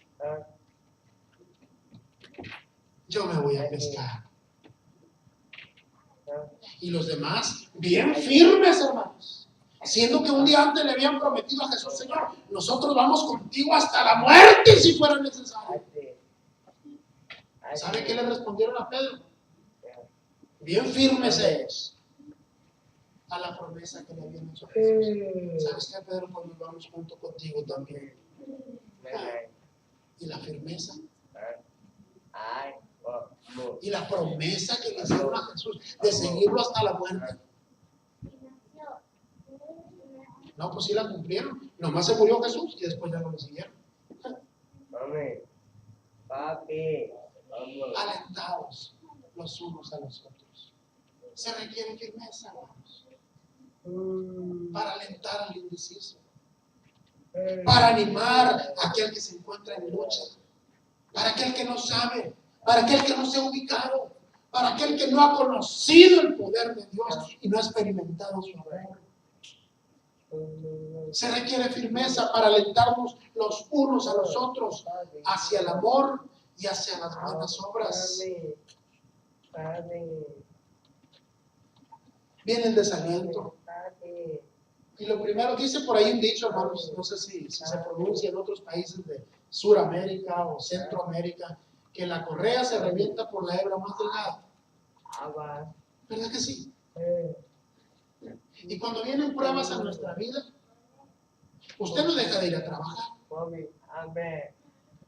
Yo me voy a pescar. Y los demás, bien firmes, hermanos. Siendo que un día antes le habían prometido a Jesús, Señor, nosotros vamos contigo hasta la muerte si fuera necesario. ¿Sabe qué le respondieron a Pedro? Bien firmes ellos a la promesa que le habían hecho a Jesús. ¿Sabes qué, Pedro? Pues nos vamos junto contigo también. Y la firmeza. Y la promesa que le hicieron a Jesús de seguirlo hasta la muerte. No, pues sí la cumplieron. Nomás se murió Jesús y después ya no lo siguieron. Alentados los unos a los otros. Se requiere firmeza, hermanos, para alentar al indeciso, para animar a aquel que se encuentra en lucha, para aquel que no sabe, para aquel que no se ha ubicado, para aquel que no ha conocido el poder de Dios y no ha experimentado su amor. Se requiere firmeza para alentarnos los unos a los otros hacia el amor y hacia las buenas obras. Viene el desaliento. Y lo primero, dice por ahí un dicho, hermanos, no sé si se pronuncia en otros países de Suramérica o Centroamérica, que la correa se revienta por la hebra más delgada. ¿Verdad que sí? Y cuando vienen pruebas a nuestra vida, usted no deja de ir a trabajar.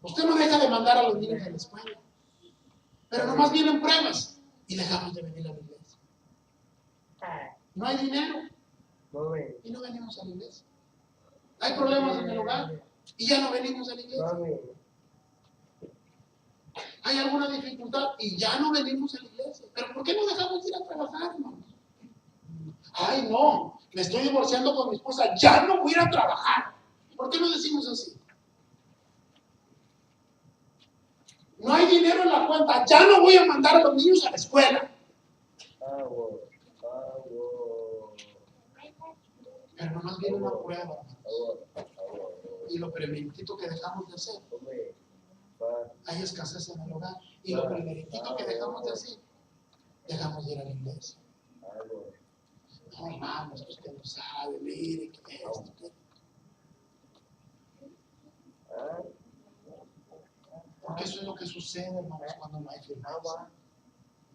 Usted no deja de mandar a los niños a la escuela. Pero nomás vienen pruebas y dejamos de venir a la iglesia. No hay dinero y no venimos a la iglesia. Hay problemas en el hogar y ya no venimos a la iglesia. hay alguna dificultad y ya no venimos a la iglesia. Pero ¿por qué no dejamos de ir a trabajar, hermanos? Ay, no, me estoy divorciando con mi esposa, ya no voy a ir a trabajar. ¿Por qué no decimos así? No hay dinero en la cuenta, ya no voy a mandar a los niños a la escuela. Pero nomás viene una prueba. Y lo primeritito que dejamos de hacer, hay escasez en el hogar. Y lo primeritito que dejamos de hacer, dejamos de ir a la iglesia. No, hermanos, usted no sabe, mire, que esto, que... Porque eso es lo que sucede, hermanos, cuando no hay firmeza.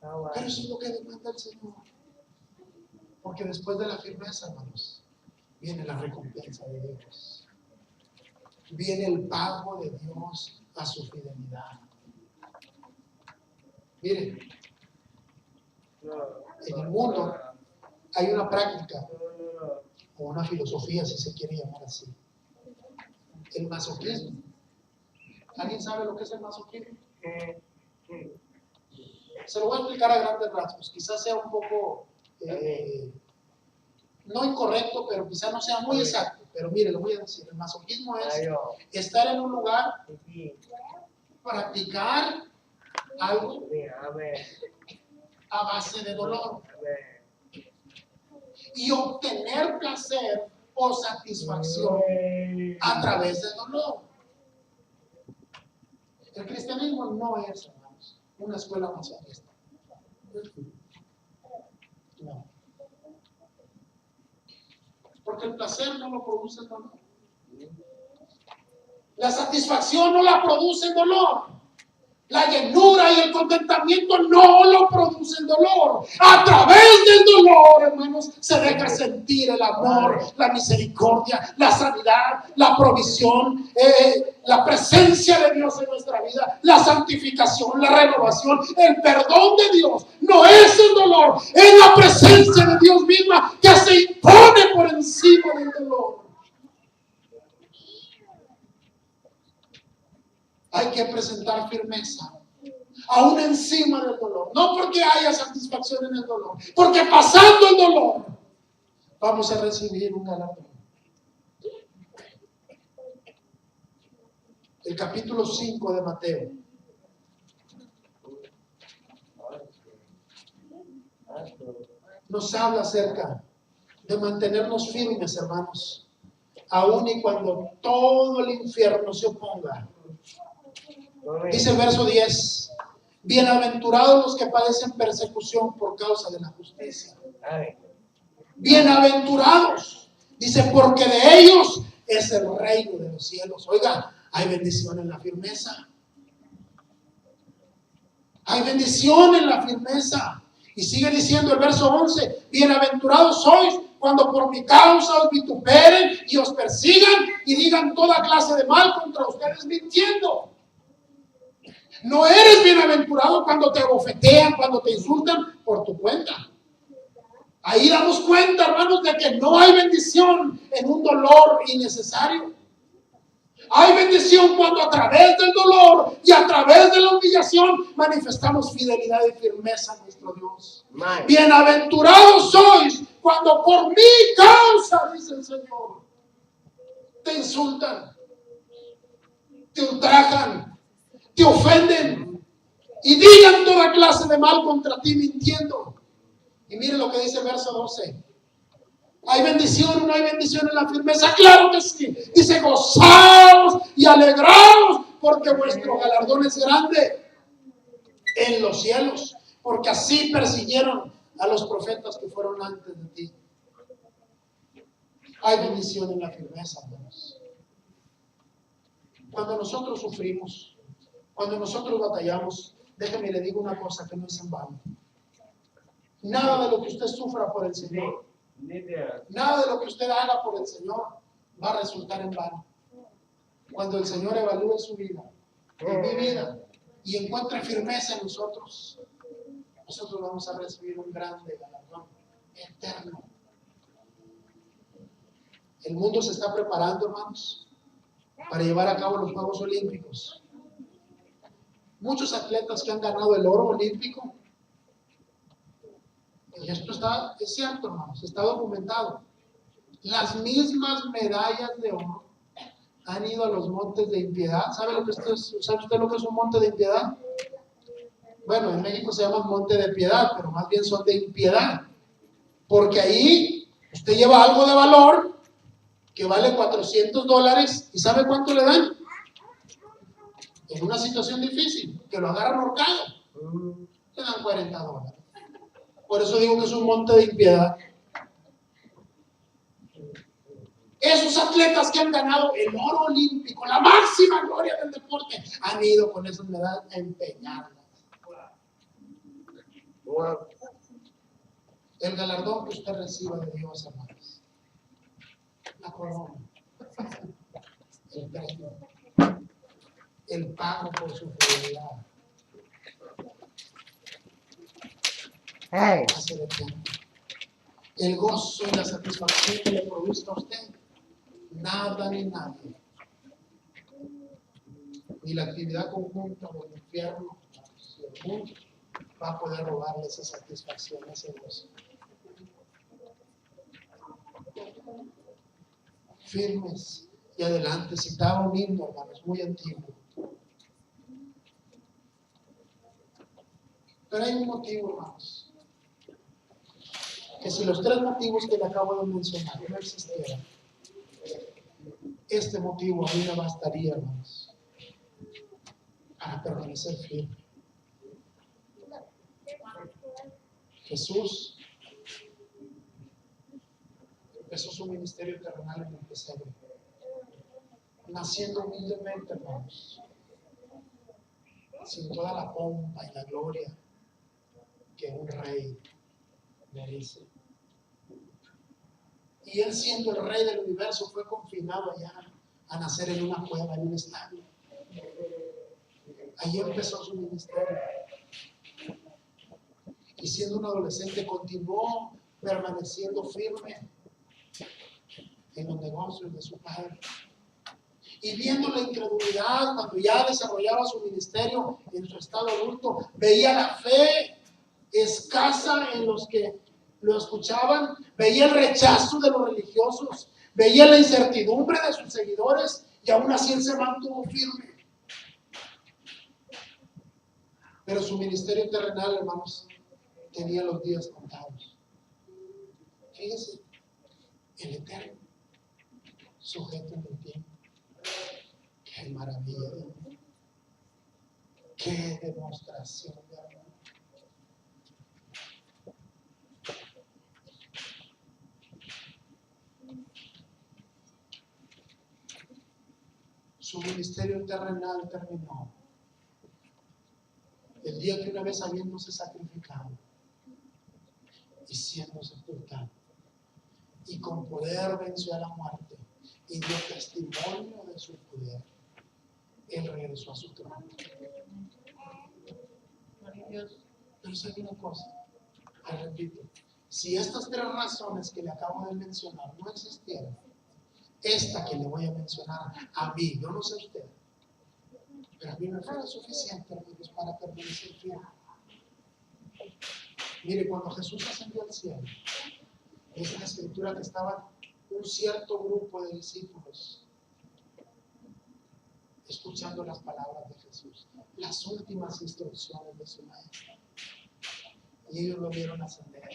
Pero eso es lo que demanda el Señor. Porque después de la firmeza, hermanos, viene la recompensa de Dios. Viene el pago de Dios a su fidelidad. Miren, en el mundo hay una práctica o una filosofía, si se quiere llamar así. El masoquismo. ¿Alguien sabe lo que es el masoquismo? Se lo voy a explicar a grandes rasgos. Quizás sea un poco, no incorrecto, pero quizás no sea muy exacto. Pero mire, lo voy a decir. El masoquismo es estar en un lugar, practicar algo a base de dolor y obtener placer o satisfacción a través del dolor. El cristianismo no es, hermanos, una escuela masoquista. No. Porque el placer no lo produce el dolor. La satisfacción no la produce el dolor. La llenura y el contentamiento no lo produce el dolor. A través del dolor, hermanos, se deja sentir el amor, la misericordia, la sanidad, la provisión, la presencia de Dios en nuestra vida, la santificación, la renovación, el perdón de Dios. No es el dolor, es la presencia de Dios misma que se impone por encima del dolor. Hay que presentar firmeza, aún encima del dolor. No porque haya satisfacción en el dolor, porque pasando el dolor vamos a recibir un galardón. El capítulo 5 de Mateo nos habla acerca de mantenernos firmes, hermanos, aún y cuando todo el infierno se oponga. Dice el verso 10: bienaventurados los que padecen persecución por causa de la justicia. Bienaventurados, dice, porque de ellos es el reino de los cielos. Oiga, hay bendición en la firmeza. Hay bendición en la firmeza. Y sigue diciendo el verso 11: bienaventurados sois cuando por mi causa os vituperen y os persigan y digan toda clase de mal contra ustedes mintiendo. No eres bienaventurado cuando te abofetean, cuando te insultan por tu cuenta. Ahí damos cuenta, hermanos, de que no hay bendición en un dolor innecesario. Hay bendición cuando a través del dolor y a través de la humillación manifestamos fidelidad y firmeza a nuestro Dios. Bienaventurados sois cuando por mi causa, dice el Señor, te insultan, te ultrajan, te ofenden y digan toda clase de mal contra ti mintiendo. Y mire lo que dice el verso 12. ¿Hay bendición o no hay bendición en la firmeza? Claro que sí. Dice: gozaos y alegraos, porque vuestro galardón es grande en los cielos, porque así persiguieron a los profetas que fueron antes de ti. Hay bendición en la firmeza, hermanos. Cuando nosotros sufrimos, cuando nosotros batallamos, déjeme le digo una cosa que no es en vano. Nada de lo que usted sufra por el Señor, nada de lo que usted haga por el Señor va a resultar en vano. Cuando el Señor evalúe su vida y mi vida y encuentre firmeza en nosotros, nosotros vamos a recibir un grande galardón eterno. El mundo se está preparando, hermanos, para llevar a cabo los Juegos Olímpicos. muchos atletas que han ganado el oro olímpico. Y esto es cierto, hermanos, está documentado. Las mismas medallas de oro han ido a los montes de impiedad. ¿Sabe usted lo que es un monte de impiedad? Bueno, en México se llama monte de piedad, pero más bien son de impiedad. Porque ahí usted lleva algo de valor que vale $400. ¿Y sabe cuánto le dan? En una situación difícil, que lo agarran ahorcado, le dan $40. Por eso digo que es un monte de impiedad. Esos atletas que han ganado el oro olímpico, la máxima gloria del deporte, han ido con esas medallas a empeñarlas. El galardón que usted reciba de Dios, hermanos, la corona, el premio, el pago por su fidelidad, va a ser eterno. El gozo y la satisfacción que le produzca a usted, nada ni nadie, ni la actividad conjunta del infierno y el mundo va a poder robarle esa satisfacción, ese gozo. Firmes y adelante. Citaba un himno, hermanos, muy antiguo. Pero hay un motivo, hermanos, que si los 3 motivos que le acabo de mencionar no existieran, este motivo a mí me bastaría, hermanos, para permanecer firme. Jesús empezó su ministerio terrenal en el pesebre, naciendo humildemente, hermanos, sin toda la pompa y la gloria que un rey merece. Y él, siendo el rey del universo, fue confinado allá a nacer en una cueva, en un establo. Allí empezó su ministerio. Y siendo un adolescente continuó permaneciendo firme en los negocios de su padre. Y viendo la incredulidad cuando ya desarrollaba su ministerio en su estado adulto, veía la fe escasa en los que lo escuchaban, veía el rechazo de los religiosos, veía la incertidumbre de sus seguidores, y aún así él se mantuvo firme. Pero su ministerio terrenal, hermanos, tenía los días contados. Fíjense, el eterno, sujeto en el tiempo. Qué maravilla, qué demostración de amor. Su ministerio terrenal terminó el día que, una vez habiéndose sacrificado y siendo sepultado, y con poder venció a la muerte y dio testimonio de su poder, él regresó a su trono. Pero sabe una cosa, repito, si estas 3 razones que le acabo de mencionar no existieran, esta que le voy a mencionar, a mí, yo no sé usted, pero a mí me fue suficiente, hermanos, para permanecer firme. Mire, cuando Jesús ascendió al cielo, dice la escritura que estaban un cierto grupo de discípulos escuchando las palabras de Jesús, las últimas instrucciones de su maestro. Y ellos lo vieron ascender.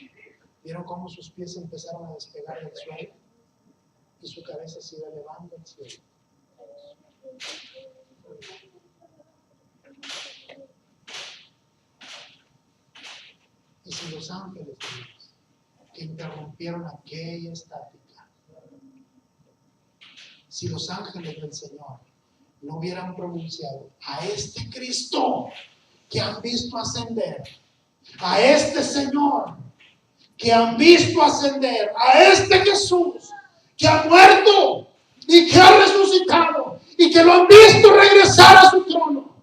Vieron cómo sus pies empezaron a despegar del suelo y su cabeza se iba elevando al cielo. Y si los ángeles de Dios, que interrumpieron aquella estática, si los ángeles del Señor no hubieran pronunciado a este Cristo que han visto ascender, a este Señor que han visto ascender, a este Jesús que ha muerto y que ha resucitado y que lo han visto regresar a su trono,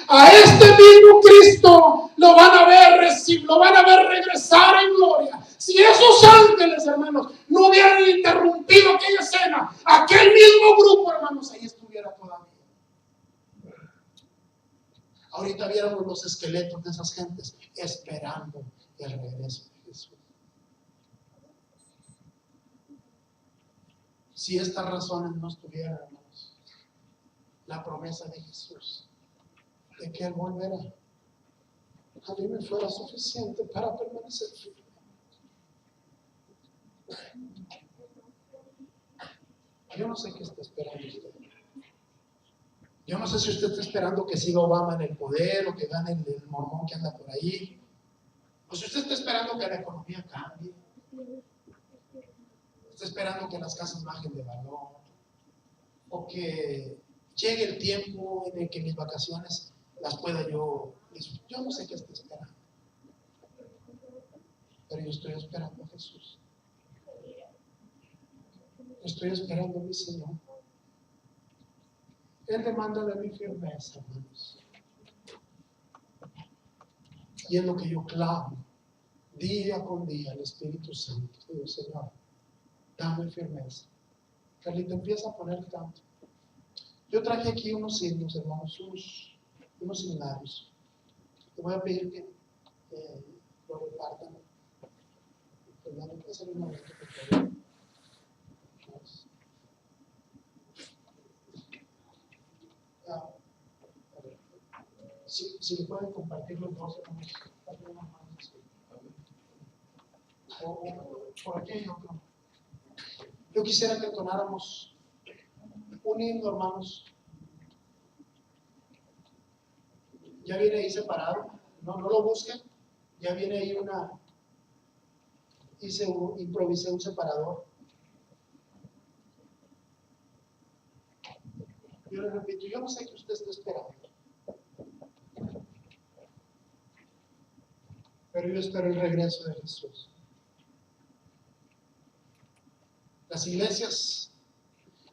a este mismo Cristo lo van a ver regresar en gloria. Si esos ángeles, hermanos, no hubieran interrumpido aquella escena, aquel mismo grupo, hermanos, ahí estuviera todavía. Ahorita viéramos los esqueletos de esas gentes esperando el regreso de Jesús. Si estas razones no estuvieran, hermanos, la promesa de Jesús de que Él volverá, a mí me fuera suficiente para permanecer firme. Yo no sé qué está esperando usted. Yo no sé si usted está esperando que siga Obama en el poder o que gane el mormón que anda por ahí. O si usted está esperando que la economía cambie. Está esperando que las casas bajen de valor. O que llegue el tiempo en el que mis vacaciones las pueda yo disfrutar. Yo no sé qué está esperando. Pero yo estoy esperando a Jesús. Estoy esperando a mi Señor. Él demanda de mi firmeza, hermanos. Y es lo que yo clamo día con día al Espíritu Santo. Digo, Señor, dame firmeza. Carlita, empieza a poner canto. Yo traje aquí unos himnos, hermanos, unos himnarios. Te voy a pedir que lo repartan. Perdón, que hacer un momento, por favor. Si le pueden compartir los dos, hermanos. O por aquí hay otro. Yo quisiera que entonáramos un himno, hermanos. Ya viene ahí separado. No lo busquen. Ya viene ahí improvisé un separador. Yo le repito, yo no sé qué usted está esperando. Pero yo espero el regreso de Jesús. Las iglesias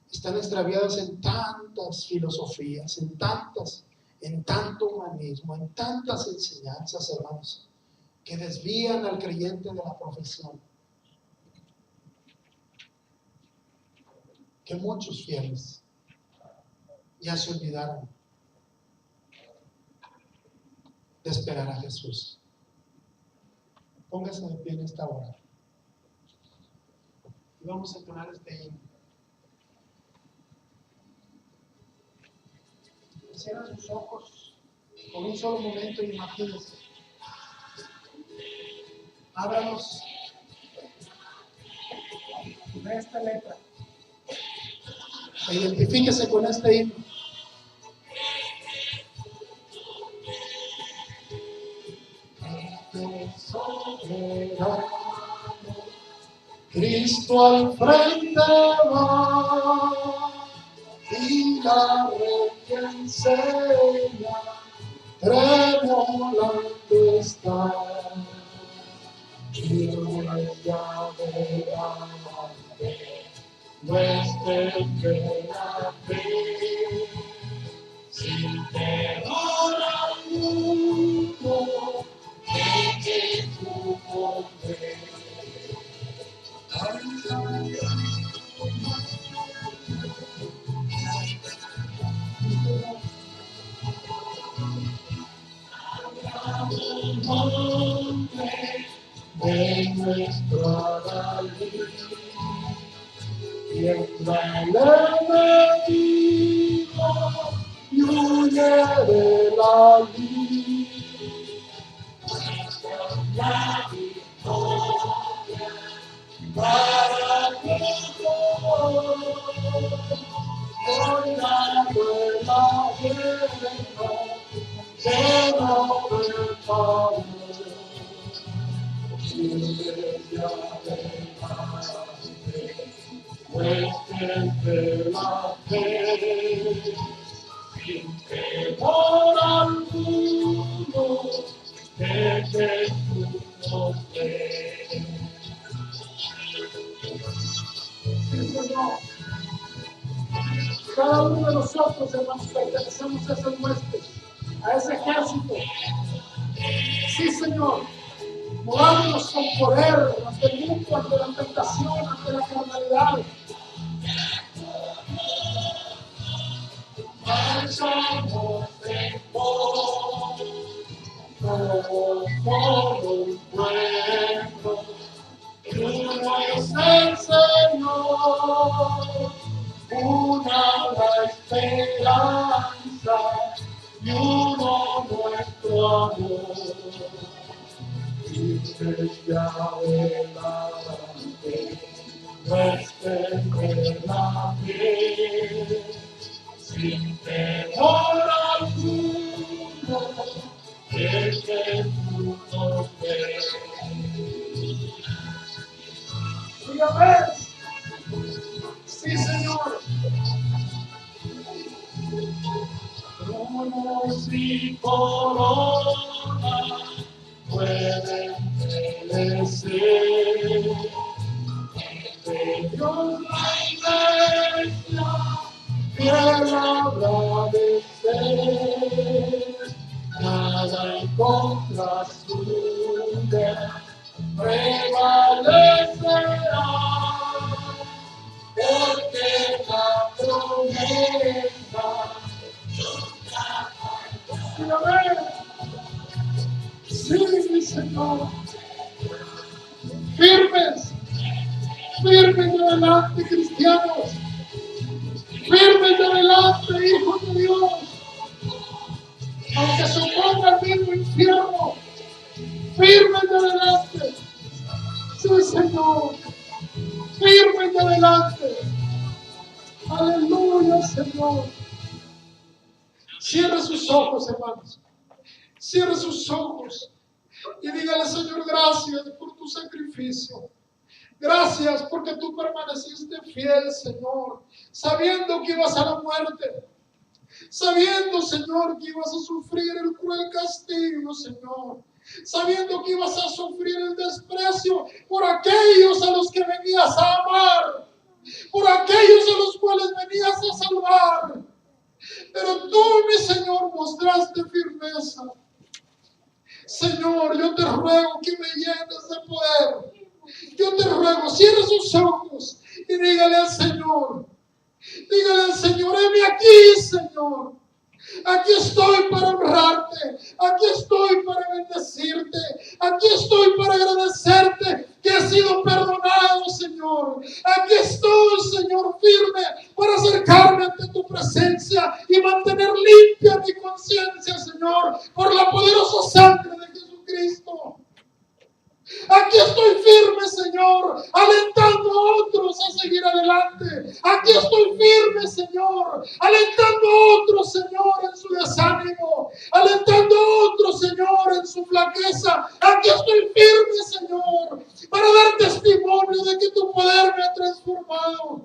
están extraviadas en tantas filosofías, en tanto humanismo, en tantas enseñanzas, hermanos, que desvían al creyente de la profesión. Que muchos fieles ya se olvidaron de esperar a Jesús. Póngase de pie en esta hora. Y vamos a entonar este himno. Cierra sus ojos por un solo momento y imagínense. Ábralos de esta letra. E identifíquese con este himno. Cristo al frente va y la red que enseña tremolante está y ya delante no esté la fe sin temor alguno que tu poder. De nuestro David, tiembla el enemigo y huye de la lid. La victoria para nosotros, colgando en la guerra, lleno de pavor. Iglesia delante, muéstrate la fe, sin temor alguno, que Jesús nos ve. Sí, Señor. Cada uno de nosotros, hermanos, pertenecemos a esas huestes, a ese ejército. Sí, Señor. Movamos con poder ante el mundo, ante la tentación, ante la carnalidad. Marchamos en pos es el Señor, una la esperanza y uno nuestro amor. Y desde adelante no estés la fe, sin temor alguno, el que tú nos ves. Dígame, sí, Señor. Tronos y corona pueden perecer, de Dios la iglesia fiel habrá de ser. Nada en contra suya prevalecerá, porque la promesa. Sí, mi Señor. Firmes, firmes de adelante, cristianos. Firmes de adelante, hijos de Dios. Aunque se oponga al mismo infierno, firmes de adelante. Sí, Señor. Firmes de adelante. Aleluya, Señor. Cierre sus ojos, hermanos. Cierre sus ojos y dígale, Señor, gracias por tu sacrificio. Gracias porque tú permaneciste fiel, Señor, sabiendo que ibas a la muerte, sabiendo, Señor, que ibas a sufrir el cruel castigo, Señor, sabiendo que ibas a sufrir el desprecio por aquellos a los que venías a amar, por aquellos a los cuales venías a salvar. Pero tú, mi Señor, mostraste firmeza. Señor, yo te ruego que me llenes de poder. Yo te ruego, cierre sus ojos y dígale al Señor, heme aquí, Señor. Aquí estoy para honrarte, aquí estoy para bendecirte, aquí estoy para agradecerte que he sido perdonado, Señor. Aquí estoy, Señor, firme para acercarme ante tu presencia y mantener limpia mi conciencia, Señor, por la poderosa sangre de Jesucristo. Aquí estoy firme, Señor, alentando a otros a seguir adelante. Aquí estoy firme, Señor, alentando a otros, Señor, en su desánimo, alentando a otros, Señor, en su flaqueza. Aquí estoy firme, Señor, para dar testimonio de que tu poder me ha transformado.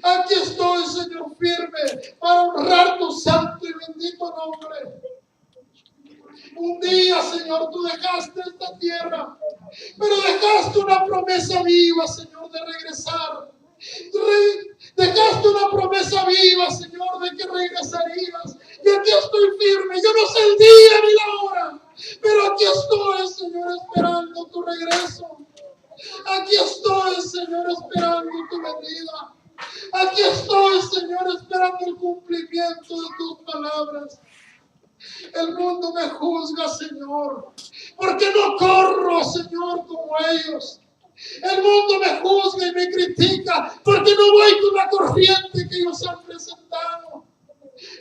Aquí estoy, Señor, firme para honrar tu santo y bendito nombre. Un día, Señor, tú dejaste esta tierra, pero dejaste una promesa viva, Señor, de regresar. Dejaste una promesa viva, Señor, de que regresarías. Y aquí estoy firme. Yo no sé el día ni la hora, pero aquí estoy, Señor, esperando tu regreso. Aquí estoy, Señor, esperando tu venida. Aquí estoy, Señor, esperando el cumplimiento de tus palabras. El mundo me juzga, Señor, porque no corro, Señor, como ellos. El mundo me juzga y me critica porque no voy con la corriente que ellos han presentado.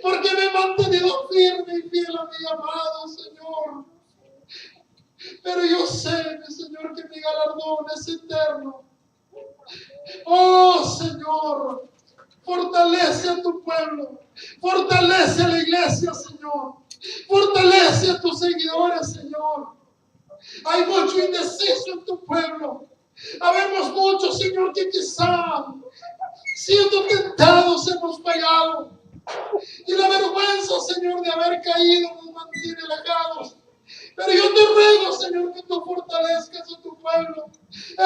Porque me he mantenido firme y fiel a mi amado, Señor. Pero yo sé, mi Señor, que mi galardón es eterno. Oh, Señor, fortalece a tu pueblo. Fortalece a la iglesia, Señor. Fortalece a tus seguidores, Señor. Hay mucho indeciso en tu pueblo. Habemos muchos, Señor, que quizá siendo tentados hemos fallado. Y la vergüenza, Señor, de haber caído nos mantiene alejados. Pero yo te ruego, Señor, que tú fortalezcas a tu pueblo.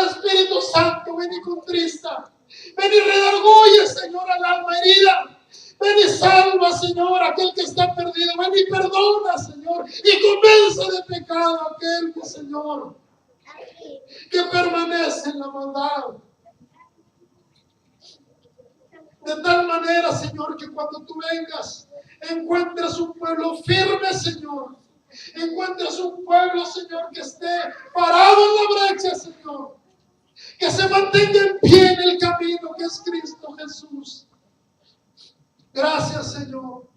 Espíritu Santo, ven y contrista. Ven y redarguye, Señor, al alma herida. Ven y salva, Señor, aquel que está perdido. Ven y perdona, Señor, y convence de pecado a aquel, Señor, que permanece en la maldad. De tal manera, Señor, que cuando tú vengas, encuentres un pueblo firme, Señor. Encuentres un pueblo, Señor, que esté parado en la brecha, Señor. que se mantenga en pie en el camino que es Cristo Jesús. Gracias, Señor.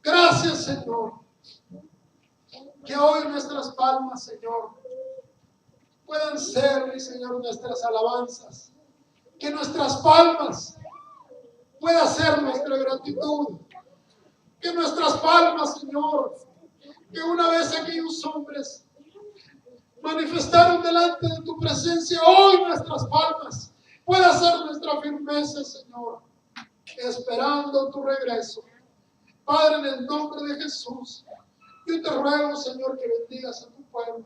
Gracias, Señor. Que hoy nuestras palmas, Señor, puedan ser, mi Señor, nuestras alabanzas. Que nuestras palmas pueda ser nuestra gratitud. Que nuestras palmas, Señor, que una vez aquellos hombres manifestaron delante de tu presencia, hoy nuestras palmas pueda ser nuestra firmeza, Señor, esperando tu regreso. Padre, en el nombre de Jesús, yo te ruego, Señor, que bendigas a tu pueblo.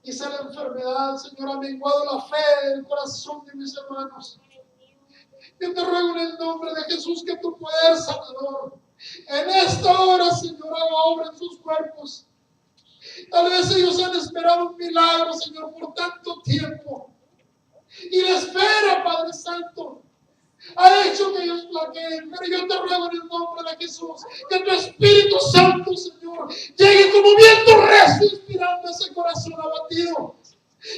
Quizá la enfermedad, Señor, ha menguado la fe del corazón de mis hermanos. Yo te ruego en el nombre de Jesús que tu poder sanador en esta hora, Señor, haga obra en sus cuerpos. Tal vez ellos han esperado un milagro, Señor, por tanto tiempo. Y la espera, Padre Santo, ha hecho que ellos flaqueen. Pero yo te ruego en el nombre de Jesús que tu Espíritu Santo, Señor, llegue como viento recio inspirando ese corazón abatido.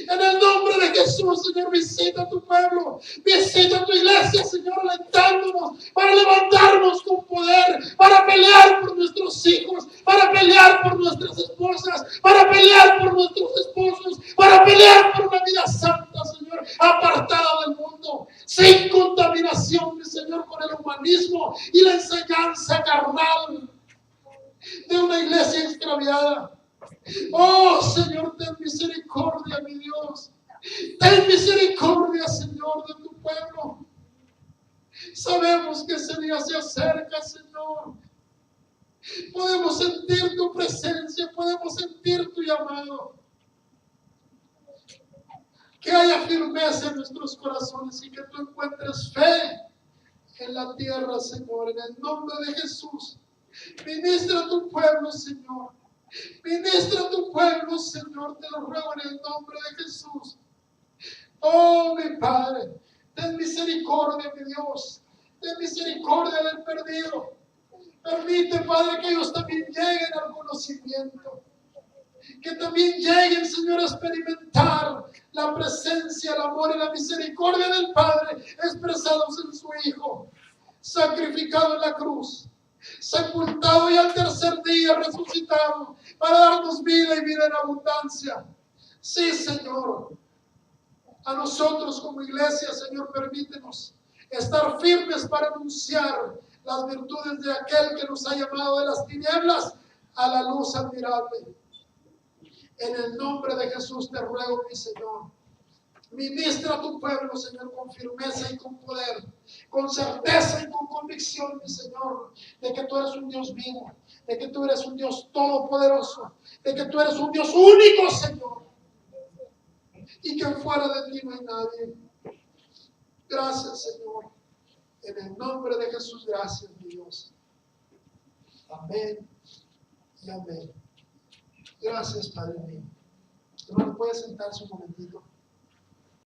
En el nombre de Jesús, Señor, visita a tu pueblo, visita a tu iglesia, Señor, alentándonos para levantarnos con poder, para pelear por nuestros hijos, para pelear por nuestras esposas, para pelear por nuestros esposos, para pelear por una vida santa, Señor, apartada del mundo, sin contaminación, mi Señor, con el humanismo y la enseñanza carnal de una iglesia extraviada. Oh, Señor, ten misericordia, mi Dios. Ten misericordia, Señor, de tu pueblo. Sabemos que ese día se acerca, Señor. Podemos sentir tu presencia, podemos sentir tu llamado. Que haya firmeza en nuestros corazones y que tú encuentres fe en la tierra, Señor, en el nombre de Jesús. Ministra a tu pueblo, Señor. Ministra a tu pueblo, Señor, te lo ruego en el nombre de Jesús. Oh, mi Padre, ten misericordia, mi Dios. Ten misericordia del perdido. Permite, Padre, que ellos también lleguen al conocimiento. Que también lleguen, Señor, a experimentar la presencia, el amor y la misericordia del Padre expresados en su Hijo, sacrificado en la cruz, sepultado y al tercer día resucitado para darnos vida y vida en abundancia. Sí, Señor, a nosotros como iglesia, Señor, permítenos estar firmes para anunciar las virtudes de aquel que nos ha llamado de las tinieblas a la luz admirable. En el nombre de Jesús te ruego, mi Señor, ministra a tu pueblo, Señor, con firmeza y con poder, con certeza y con convicción, mi Señor, de que tú eres un Dios vivo, de que tú eres un Dios todopoderoso, de que tú eres un Dios único, Señor, y que fuera de ti no hay nadie. Gracias, Señor. En el nombre de Jesús, gracias, mi Dios. Amén y amén. Gracias, Padre mío. Hermano, puede sentarse un momentito.